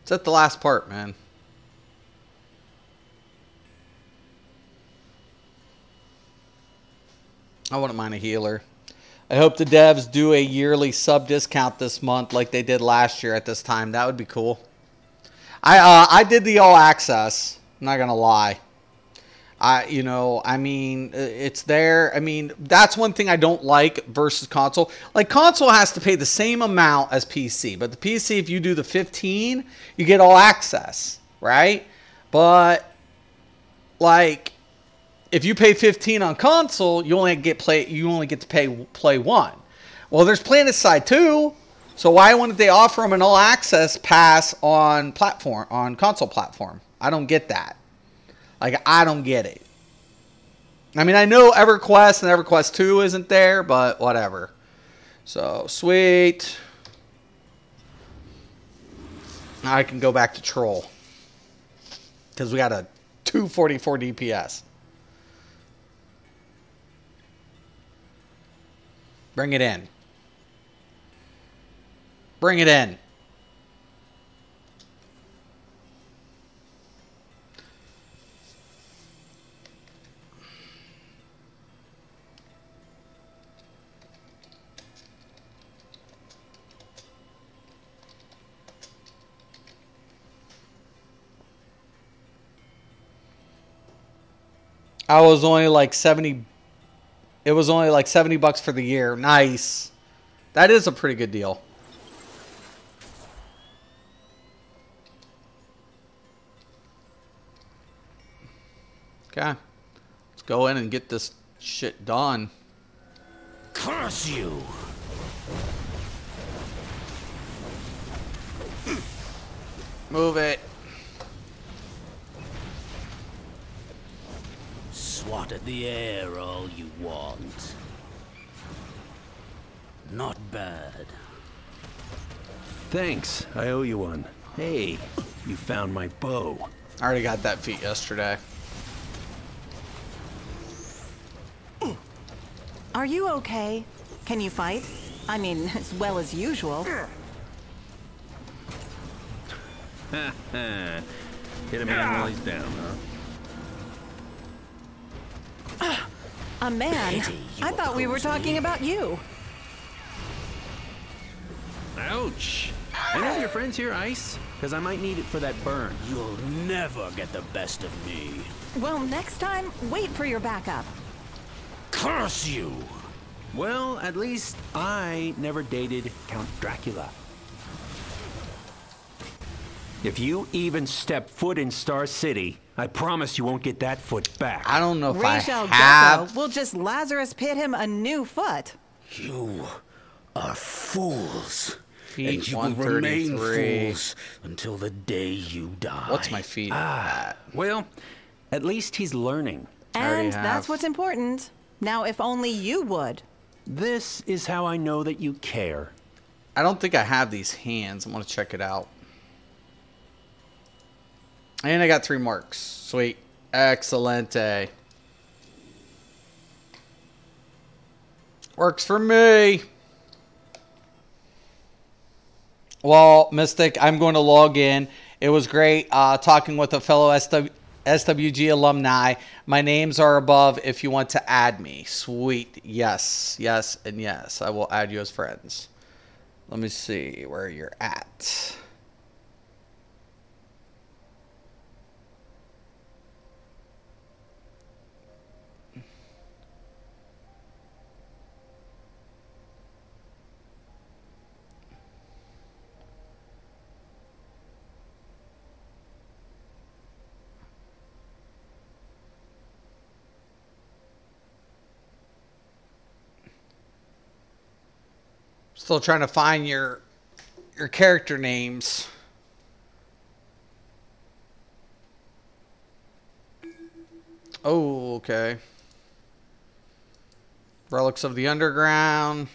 It's at the last part, man. I wouldn't mind a healer. I hope the devs do a yearly sub discount this month like they did last year at this time. That would be cool. I did the all access. I'm not gonna lie. I mean, it's there. I mean, that's one thing I don't like versus console. Like, console has to pay the same amount as PC. But the PC, if you do the 15, you get all access, right? But, like, if you pay 15 on console, you only get to play 1. Well, there's PlanetSide 2. So why wouldn't they offer them an all access pass on console platform? I don't get that. Like, I don't get it. I mean, I know EverQuest and EverQuest 2 isn't there, but whatever. So, sweet. Now I can go back to Troll. Because we got a 244 DPS. Bring it in. Bring it in. I was only like 70. It was only like $70 for the year. Nice. That is a pretty good deal. Okay. Let's go in and get this shit done. Curse you! Move it. Swat at the air all you want. Not bad. Thanks, I owe you one. Hey, you found my bow. I already got that feat yesterday. Are you okay? Can you fight? I mean, as well as usual. Hit a man while he's down, huh? A man? I thought we were talking about you. Ouch! Any of your friends here ice? Because I might need it for that burn. You'll never get the best of me. Well, next time, wait for your backup. Curse you! Well, at least I never dated Count Dracula. If you even step foot in Star City, I promise you won't get that foot back. I don't know if Rachel I have. Gecko will just Lazarus pit him a new foot. You are fools. Feet and you will remain 133. fools until the day you die. What's my feet? Well, at least he's learning. And that's what's important. Now, if only you would. This is how I know that you care. I don't think I have these hands. I'm going to check it out. And I got 3 marks. Sweet. Excelente. Works for me. Well, Mystic, I'm going to log in. It was great talking with a fellow SWG alumni. My names are above if you want to add me. Sweet. Yes, yes, and yes. I will add you as friends. Let me see where you're at. Still trying to find your character names. Oh, okay. Relics of the Underground.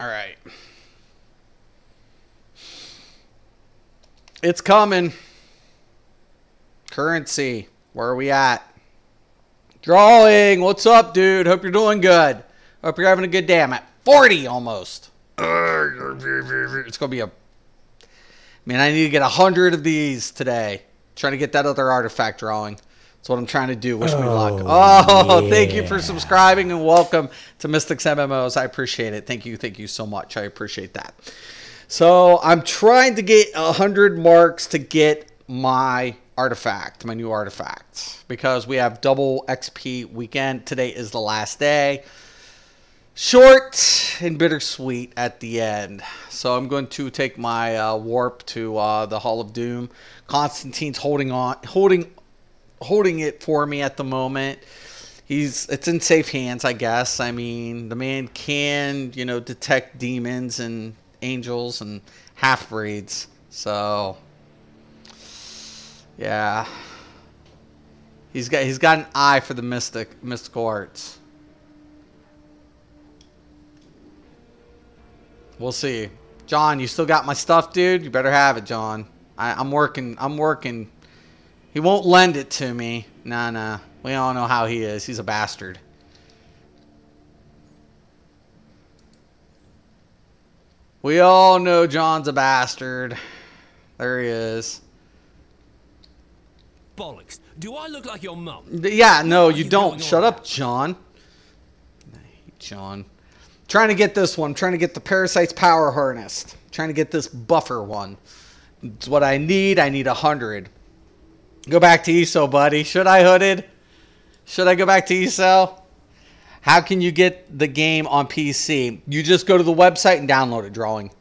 All right. It's coming. Currency. Where are we at? Drawing. What's up, dude? Hope you're doing good. Hope you're having a good day. I'm at 40 almost. It's going to be a... Man, I need to get 100 of these today. Trying to get that other artifact drawing. That's what I'm trying to do. Wish me luck. Oh, yeah. Thank you for subscribing and welcome to Mystics MMOs. I appreciate it. Thank you. Thank you so much. I appreciate that. So I'm trying to get 100 marks to get my artifact, my new artifact, because we have double XP weekend. Today is the last day. Short and bittersweet at the end. So I'm going to take my warp to the Hall of Doom. Constantine's holding it for me at the moment. It's in safe hands, I guess. I mean, the man can, detect demons and angels and half-breeds. So yeah. He's got an eye for the mystical arts. We'll see. John, you still got my stuff, dude? You better have it, John. I'm working. He won't lend it to me. Nah. We all know how he is. He's a bastard. We all know John's a bastard. There he is. Bollocks. Do I look like your mum? Yeah, no, you don't. Shut up, John. I hate John. Trying to get this one. Trying to get the Parasite's Power harnessed. Trying to get this buffer one. It's what I need. I need 100. Go back to ESO, buddy. Should I, Hooded? Should I go back to ESO? How can you get the game on PC? You just go to the website and download it, Drawing.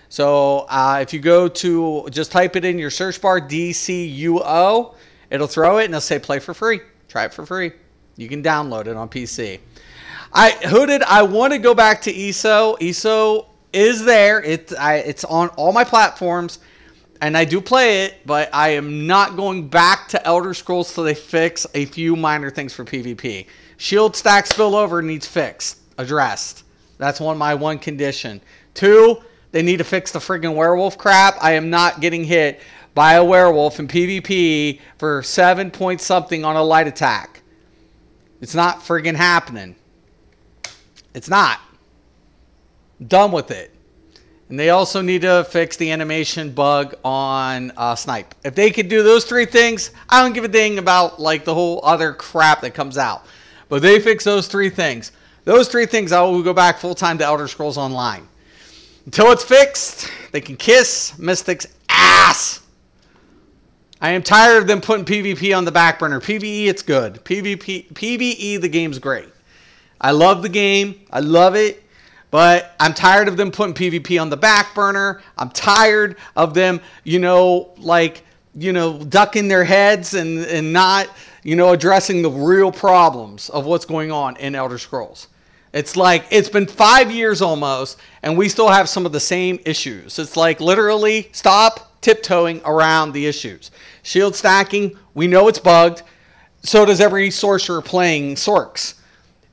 So if you go to, just type it in your search bar, DCUO. It'll throw it and it'll say play for free. Try it for free. You can download it on PC. Hooded, I want to go back to ESO. ESO is there. It's on all my platforms. And I do play it, but I am not going back to Elder Scrolls till they fix a few minor things for PvP. Shield stack spillover needs fixed, addressed. That's my one condition. 2, they need to fix the friggin' werewolf crap. I am not getting hit by a werewolf in PvP for 7 point something on a light attack. It's not friggin' happening. It's not. I'm done with it. And they also need to fix the animation bug on Snipe. If they could do those 3 things, I don't give a dang about like the whole other crap that comes out. But they fix those 3 things. Those 3 things, I will go back full-time to Elder Scrolls Online. Until it's fixed, they can kiss Mystic's ass. I am tired of them putting PvP on the back burner. PvE, it's good. PvE, the game's great. I love the game. I love it. But I'm tired of them putting PvP on the back burner. I'm tired of them, ducking their heads and not, addressing the real problems of what's going on in Elder Scrolls. It's like, it's been 5 years almost, and we still have some of the same issues. It's like, literally, stop tiptoeing around the issues. Shield stacking, we know it's bugged. So does every sorcerer playing Sorks.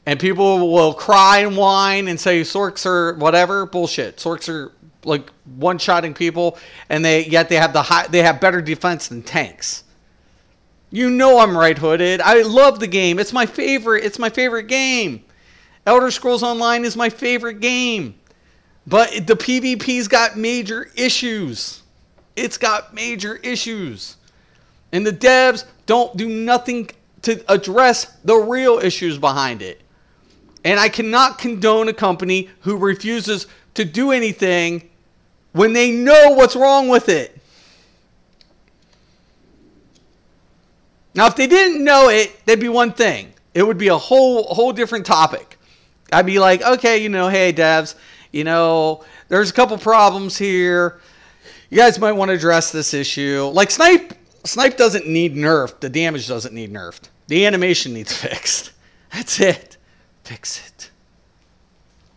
And people will cry and whine and say Sorks are whatever. Bullshit. Sorks are like one-shotting people, and yet they have better defense than tanks. You know I'm right-hooded. I love the game. It's my favorite. It's my favorite game. Elder Scrolls Online is my favorite game. But the PvP's got major issues. It's got major issues. And the devs don't do nothing to address the real issues behind it. And I cannot condone a company who refuses to do anything when they know what's wrong with it. Now, if they didn't know it, that'd be one thing. It would be a whole different topic. I'd be like, okay, you know, hey, devs, you know, there's a couple problems here. You guys might want to address this issue. Like, Snipe doesn't need nerfed. The damage doesn't need nerfed. The animation needs fixed. That's it. Fix it.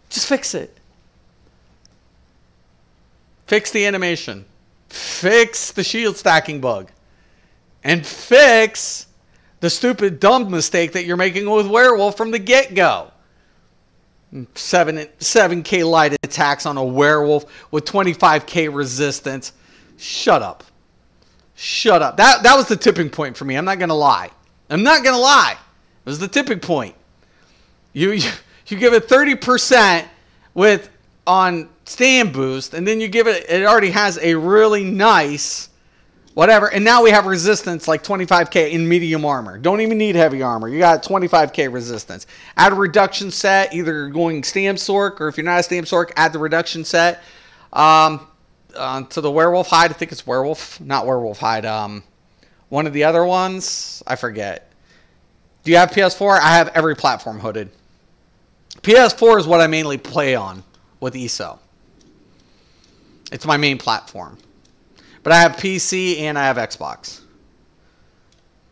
Just fix it. Fix the animation. Fix the shield stacking bug. And fix the stupid dumb mistake that you're making with Werewolf from the get-go. 7k light attacks on a Werewolf with 25k resistance. Shut up. Shut up. That was the tipping point for me. I'm not going to lie. I'm not going to lie. It was the tipping point. You give it 30% on stand boost, and then you give it already has a really nice whatever, and now we have resistance like 25k in medium armor. Don't even need heavy armor. You got 25k resistance. Add a reduction set, either going Stam Sork, or if you're not a Stam Sork, add the reduction set to the Werewolf hide. I think it's Werewolf, not Werewolf hide. One of the other ones, I forget. Do you have PS4? I have every platform hooded. PS4 is what I mainly play on with ESO. It's my main platform. But I have PC and I have Xbox.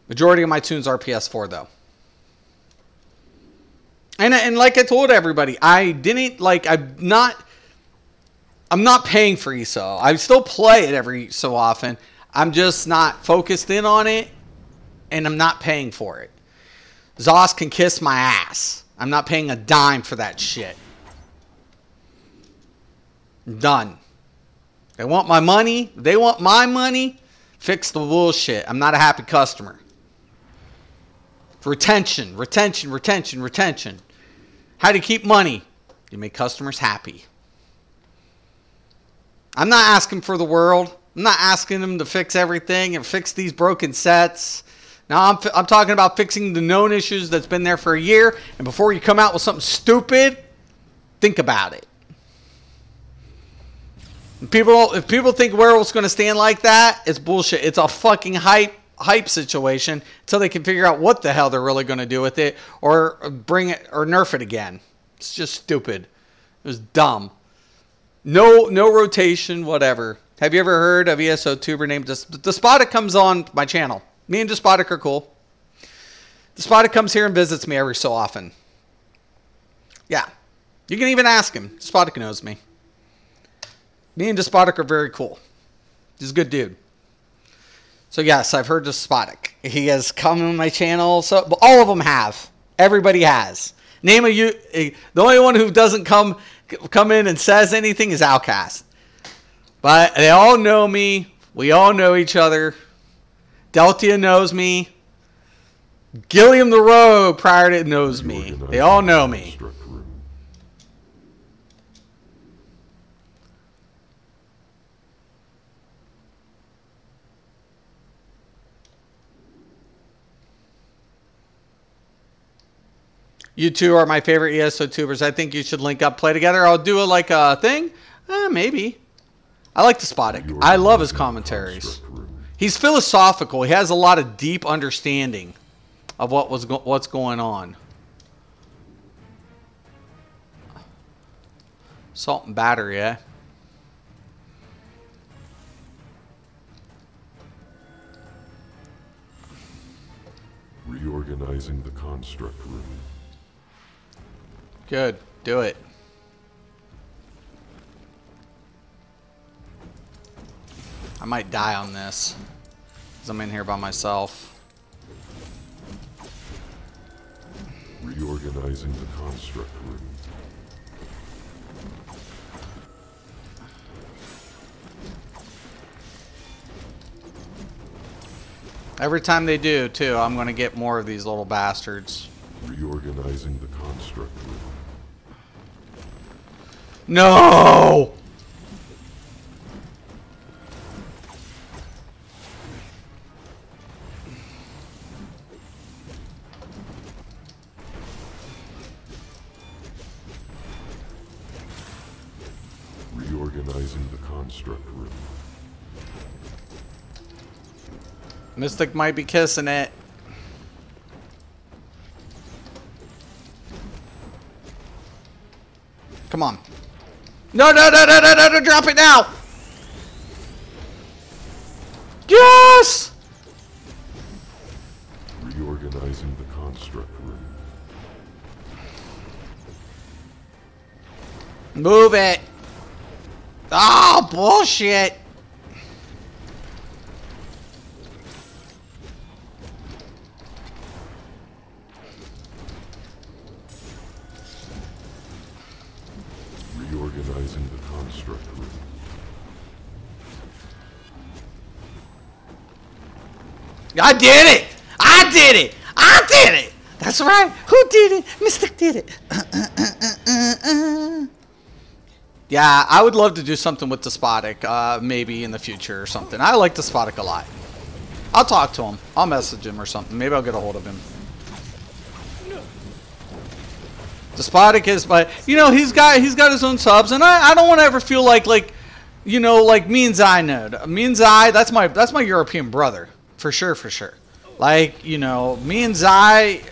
Majority of my tunes are PS4 though. And like I told everybody, I'm not paying for ESO. I still play it every so often. I'm just not focused in on it, and I'm not paying for it. Zos can kiss my ass. I'm not paying a dime for that shit. Done. They want my money. They want my money. Fix the bullshit. I'm not a happy customer. Retention, retention, retention, retention. How do you keep money? You make customers happy. I'm not asking for the world. I'm not asking them to fix everything and fix these broken sets. Now, I'm talking about fixing the known issues that's been there for a year. And before you come out with something stupid, think about it. If people think Werewolf's going to stand like that, it's bullshit. It's a fucking hype situation until they can figure out what the hell they're really going to do with it, or bring it or nerf it again. It's just stupid. It was dumb. No rotation, whatever. Have you ever heard of ESO tuber named Despotic? Comes on my channel. Me and Despotic are cool. Despotic comes here and visits me every so often. Yeah. You can even ask him. Despotic knows me. Me and Despotic are very cool. He's a good dude. So yes, I've heard Despotic. He has come on my channel. So all of them have. Everybody has. Name you. The only one who doesn't come in and says anything is Outcast. But they all know me. We all know each other. Deltia knows me. Gilliam the Rogue prior to it knows me. They all know me. You two are my favorite ESO tubers. I think you should link up, play together. I'll do it like a thing. Maybe. I like Despotic. I love his commentaries. He's philosophical. He has a lot of deep understanding of what's going on. Salt and battery, eh? Reorganizing the construct room. Good. Do it. I might die on this, because I'm in here by myself. Reorganizing the construct room. Every time they do, too, I'm going to get more of these little bastards. Reorganizing the construct room. No! Reorganizing the construct room. Mystic might be kissing it. Come on. No, no, no, no, no, no, no, drop it now! Yes! Reorganizing the construct room. Move it! Oh, bullshit! Reorganizing the construct room. I did it! I did it! I did it! That's right! Who did it? Mystic did it! Yeah, I would love to do something with Despotic, maybe in the future or something. I like Despotic a lot. I'll talk to him. I'll message him or something. Maybe I'll get a hold of him. Despotic is, but you know, he's got his own subs, and I don't want to ever feel like you know, like me and Zai know. Me and Zai, that's my European brother for sure, for sure. Like, you know, me and Zai,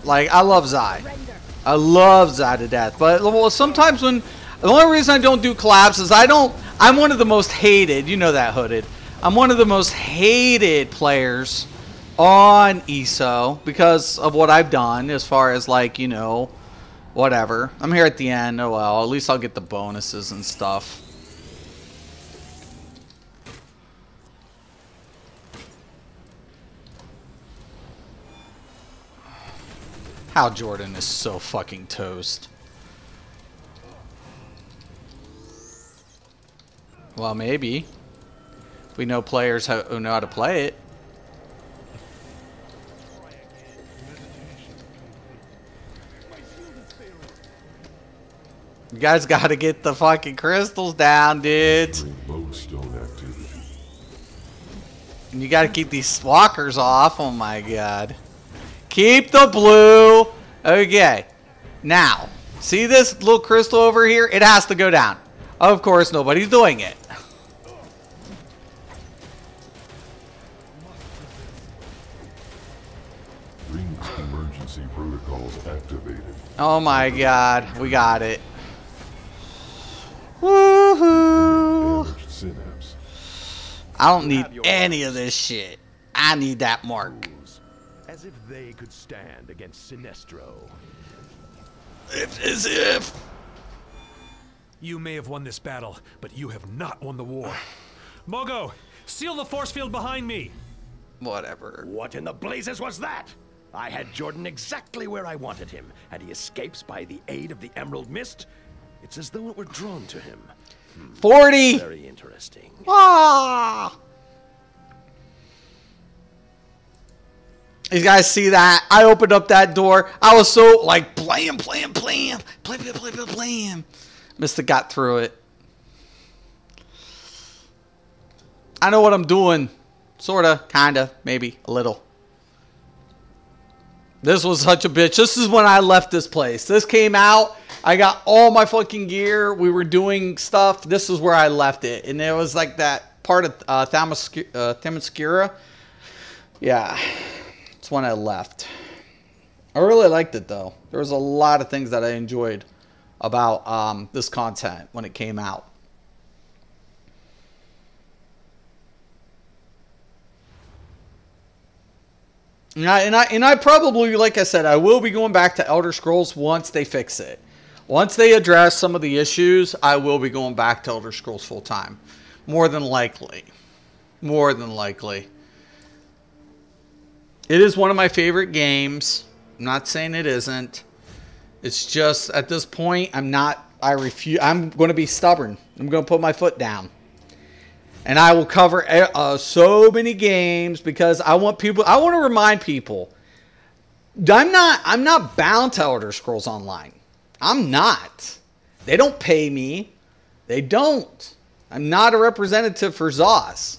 like I love Zai. I love Zai to death. But well, sometimes when the only reason I don't do collabs is I'm one of the most hated, you know that, Hooded. I'm one of the most hated players on ESO because of what I've done as far as, like, you know, whatever. I'm here at the end. Oh well, at least I'll get the bonuses and stuff. Hal Jordan is so fucking toast. Well, maybe. We know players who know how to play it. You guys got to get the fucking crystals down, dudes. And you got to keep these walkers off. Oh my god. Keep the blue. Okay. Now, see this little crystal over here? It has to go down. Of course, nobody's doing it. Ring's emergency protocols activated. Oh my god, we got it. Woohoo! I don't need any of this shit. I need that mark. As if they could stand against Sinestro. As if. You may have won this battle, but you have not won the war. Mogo, seal the force field behind me. Whatever. What in the blazes was that? I had Jordan exactly where I wanted him, and he escapes by the aid of the Emerald Mist. It's as though it were drawn to him. 40! Very interesting. Ah! You guys see that? I opened up that door. I was so like, blam, blam, blam, blam, blam, blam, blam, blam. Mystic got through it. I know what I'm doing. Sorta, kinda, maybe, a little. This was such a bitch. This is when I left this place. This came out. I got all my fucking gear. We were doing stuff. This is where I left it. And it was like that part of Themyscira. Yeah. That's when I left. I really liked it, though. There was a lot of things that I enjoyed about this content when it came out. And I probably, like I said, I will be going back to Elder Scrolls once they fix it. Once they address some of the issues, I will be going back to Elder Scrolls full time. More than likely. More than likely. It is one of my favorite games. I'm not saying it isn't. It's just, at this point, I refuse. I'm going to be stubborn. I'm going to put my foot down. And I will cover so many games because I want to remind people, I'm not bound to Elder Scrolls Online. I'm not. They don't pay me. They don't. I'm not a representative for ZOS.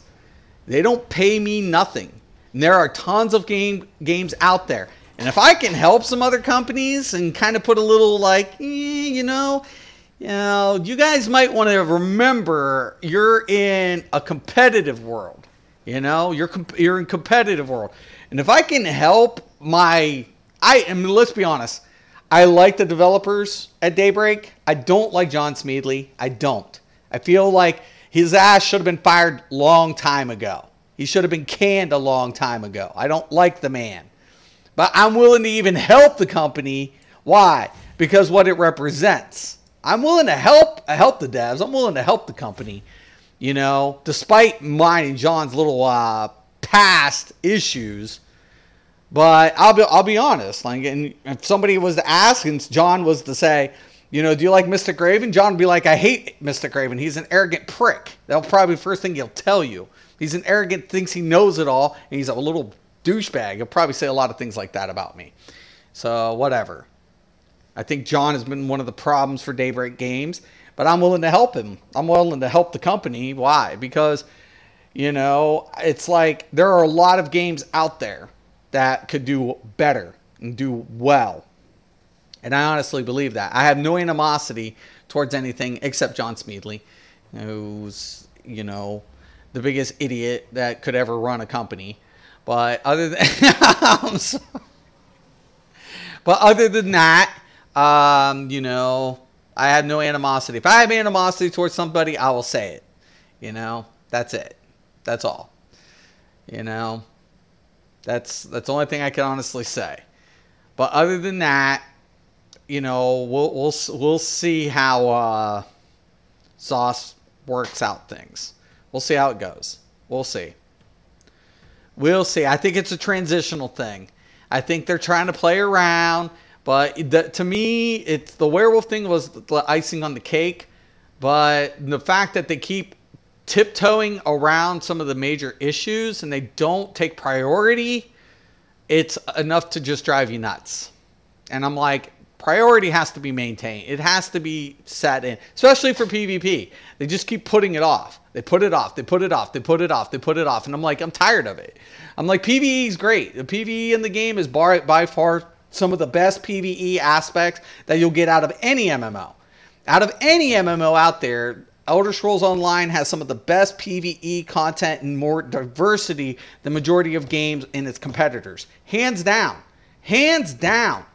They don't pay me nothing. And there are tons of games out there. And if I can help some other companies and kind of put a little like, you guys might want to remember you're in a competitive world. You're in competitive world. And if I can help let's be honest, I like the developers at Daybreak. I don't like John Smeedley. I don't. I feel like his ass should have been fired long time ago. He should have been canned a long time ago. I don't like the man. But I'm willing to even help the company. Why? Because what it represents. I'm willing to help the devs. I'm willing to help the company. Despite mine and John's little past issues. But I'll be honest. Like, and if somebody was to ask and John was to say, do you like Mystic Raven? John would be like, I hate Mystic Raven. He's an arrogant prick. That'll probably be the first thing he'll tell you. He's an arrogant, thinks he knows it all, and he's a little douchebag. He'll probably say a lot of things like that about me. So, whatever. I think John has been one of the problems for Daybreak Games, but I'm willing to help him. I'm willing to help the company. Why? Because, it's like there are a lot of games out there that could do better and do well. And I honestly believe that. I have no animosity towards anything except John Smeedley, who's, the biggest idiot that could ever run a company. But other than that, I have no animosity. If I have animosity towards somebody, I will say it. That's it. That's all. That's the only thing I can honestly say. But other than that, we'll see how ZOS works out things. We'll see how it goes. We'll see. We'll see. I think it's a transitional thing. I think they're trying to play around, but to me, it's the werewolf thing was the icing on the cake. But the fact that they keep tiptoeing around some of the major issues and they don't take priority, it's enough to just drive you nuts. And I'm like, priority has to be maintained. It has to be set in, especially for PvP. They just keep putting it off. They put it off. They put it off. They put it off. They put it off. And I'm like, I'm tired of it. I'm like, PvE is great. The PvE in the game is by far some of the best PvE aspects that you'll get out of any MMO. Out of any MMO out there, Elder Scrolls Online has some of the best PvE content and more diversity than majority of games in its competitors. Hands down. Hands down.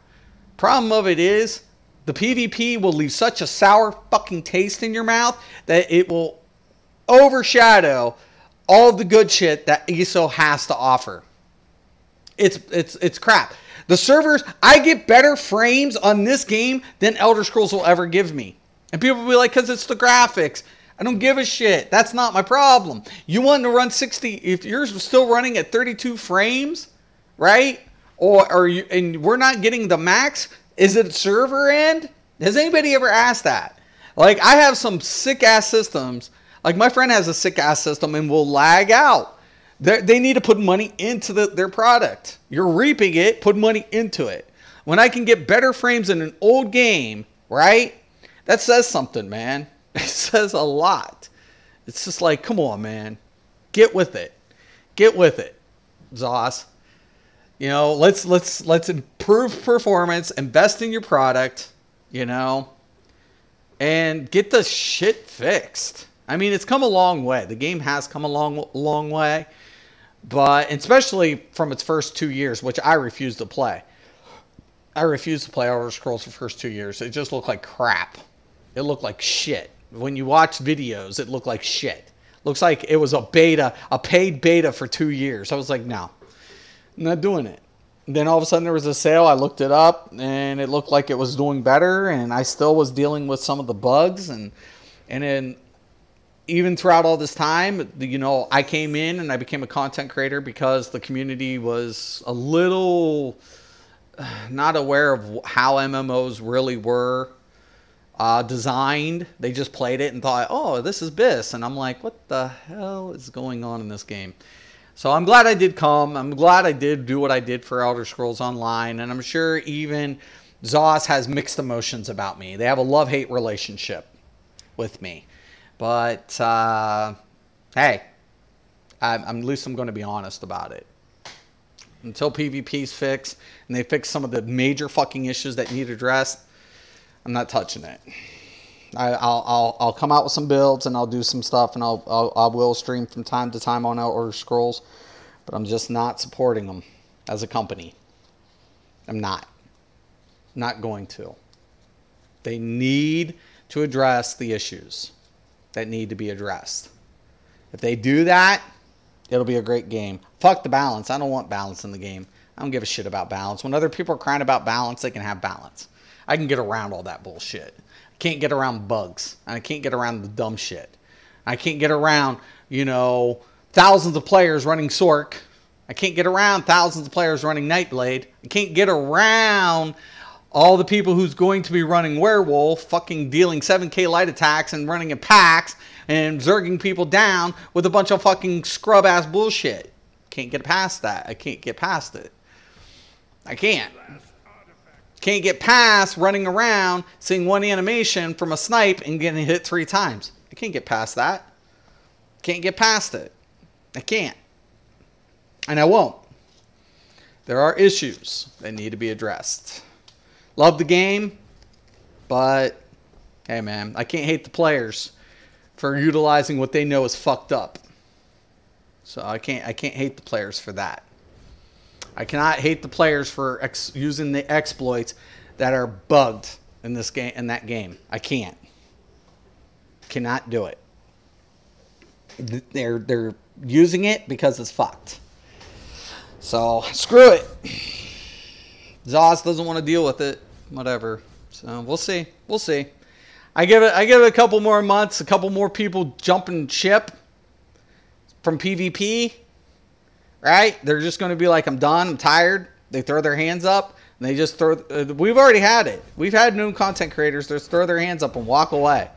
Problem of it is, the PvP will leave such a sour fucking taste in your mouth that it will overshadow all of the good shit that ESO has to offer. It's crap. The servers, I get better frames on this game than Elder Scrolls will ever give me. And people will be like, because it's the graphics. I don't give a shit. That's not my problem. You want to run 60, if you're still running at 32 frames, right? And we're not getting the max, is it server end? Has anybody ever asked that? Like, I have some sick-ass systems. Like, my friend has a sick-ass system and will lag out. They need to put money into their product. You're reaping it, put money into it. When I can get better frames in an old game, right? That says something, man. It says a lot. It's just like, come on, man. Get with it. Get with it, ZOS. Let's improve performance, invest in your product, and get the shit fixed. I mean, it's come a long way. The game has come a long way, but especially from its first 2 years, which I refuse to play. I refuse to play Elder Scrolls for the first 2 years. It just looked like crap. It looked like shit. When you watch videos, it looked like shit. Looks like it was a paid beta for 2 years. I was like, no, I'm not doing it. And then all of a sudden there was a sale. I looked it up and it looked like it was doing better, and I still was dealing with some of the bugs, and then even throughout all this time, I came in and I became a content creator because the community was a little not aware of how MMOs really were. designed. They just played it and thought, oh, this is BIS. And I'm like, what the hell is going on in this game? So I'm glad I did come. I'm glad I did do what I did for Elder Scrolls Online. And I'm sure even ZOS has mixed emotions about me. They have a love-hate relationship with me. But, hey, at least I'm going to be honest about it. Until PvP's fixed and they fix some of the major fucking issues that need addressed, I'm not touching it. I'll come out with some builds and I'll do some stuff and I will stream from time to time on Elder Scrolls, but I'm just not supporting them as a company. I'm not going to. They need to address the issues that need to be addressed. If they do that, it'll be a great game. Fuck the balance. I don't want balance in the game. I don't give a shit about balance. When other people are crying about balance, they can have balance. I can get around all that bullshit. I can't get around bugs. I can't get around the dumb shit. I can't get around, you know, thousands of players running Sork. I can't get around thousands of players running Nightblade. I can't get around all the people who's going to be running Werewolf, fucking dealing 7k light attacks and running in packs and zerging people down with a bunch of fucking scrub-ass bullshit. Can't get past that. I can't get past it. I can't. Can't get past running around, seeing one animation from a snipe and getting hit 3 times. I can't get past that. Can't get past it. I can't. And I won't. There are issues that need to be addressed. Love the game, but hey man, I can't hate the players for utilizing what they know is fucked up. So I can't hate the players for that. I cannot hate the players for using the exploits that are bugged in this game, in that game. I can't. Cannot do it. They're using it because it's fucked. So screw it. ZOS doesn't want to deal with it. Whatever. So we'll see. We'll see. I give it a couple more months, a couple more people jumping ship from PvP. Right? They're just going to be like, I'm done, I'm tired. They throw their hands up and they just throw. We've already had it. We've had new content creators just throw their hands up and walk away.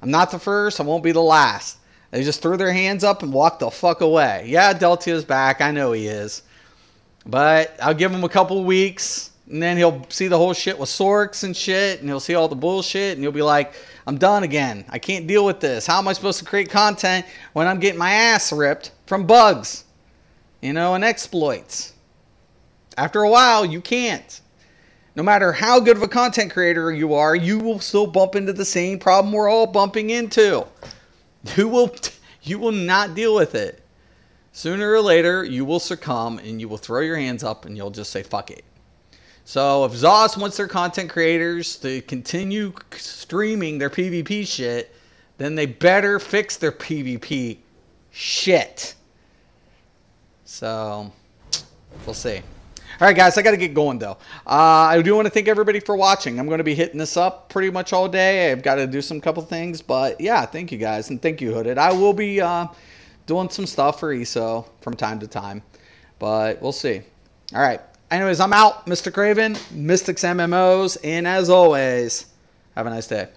I'm not the first. I won't be the last. They just threw their hands up and walked the fuck away. Yeah, Deltia's back. I know he is. But I'll give him a couple weeks. And then he'll see the whole shit with Sorks and shit. And he'll see all the bullshit. And he'll be like, I'm done again. I can't deal with this. How am I supposed to create content when I'm getting my ass ripped from bugs? You know, and exploits. After a while, you can't. No matter how good of a content creator you are, you will still bump into the same problem we're all bumping into. You will not deal with it. Sooner or later, you will succumb and you will throw your hands up and you'll just say, fuck it. So if ZOS wants their content creators to continue streaming their PvP shit, then they better fix their PvP shit. So, we'll see. All right, guys, I got to get going, though. I do want to thank everybody for watching. I'm going to be hitting this up pretty much all day. I've got to do some couple things. But, yeah, thank you, guys. And thank you, Hooded. I will be doing some stuff for ESO from time to time. But we'll see. All right. Anyways, I'm out. Mr. Craven, Mystics MMOs. And as always, have a nice day.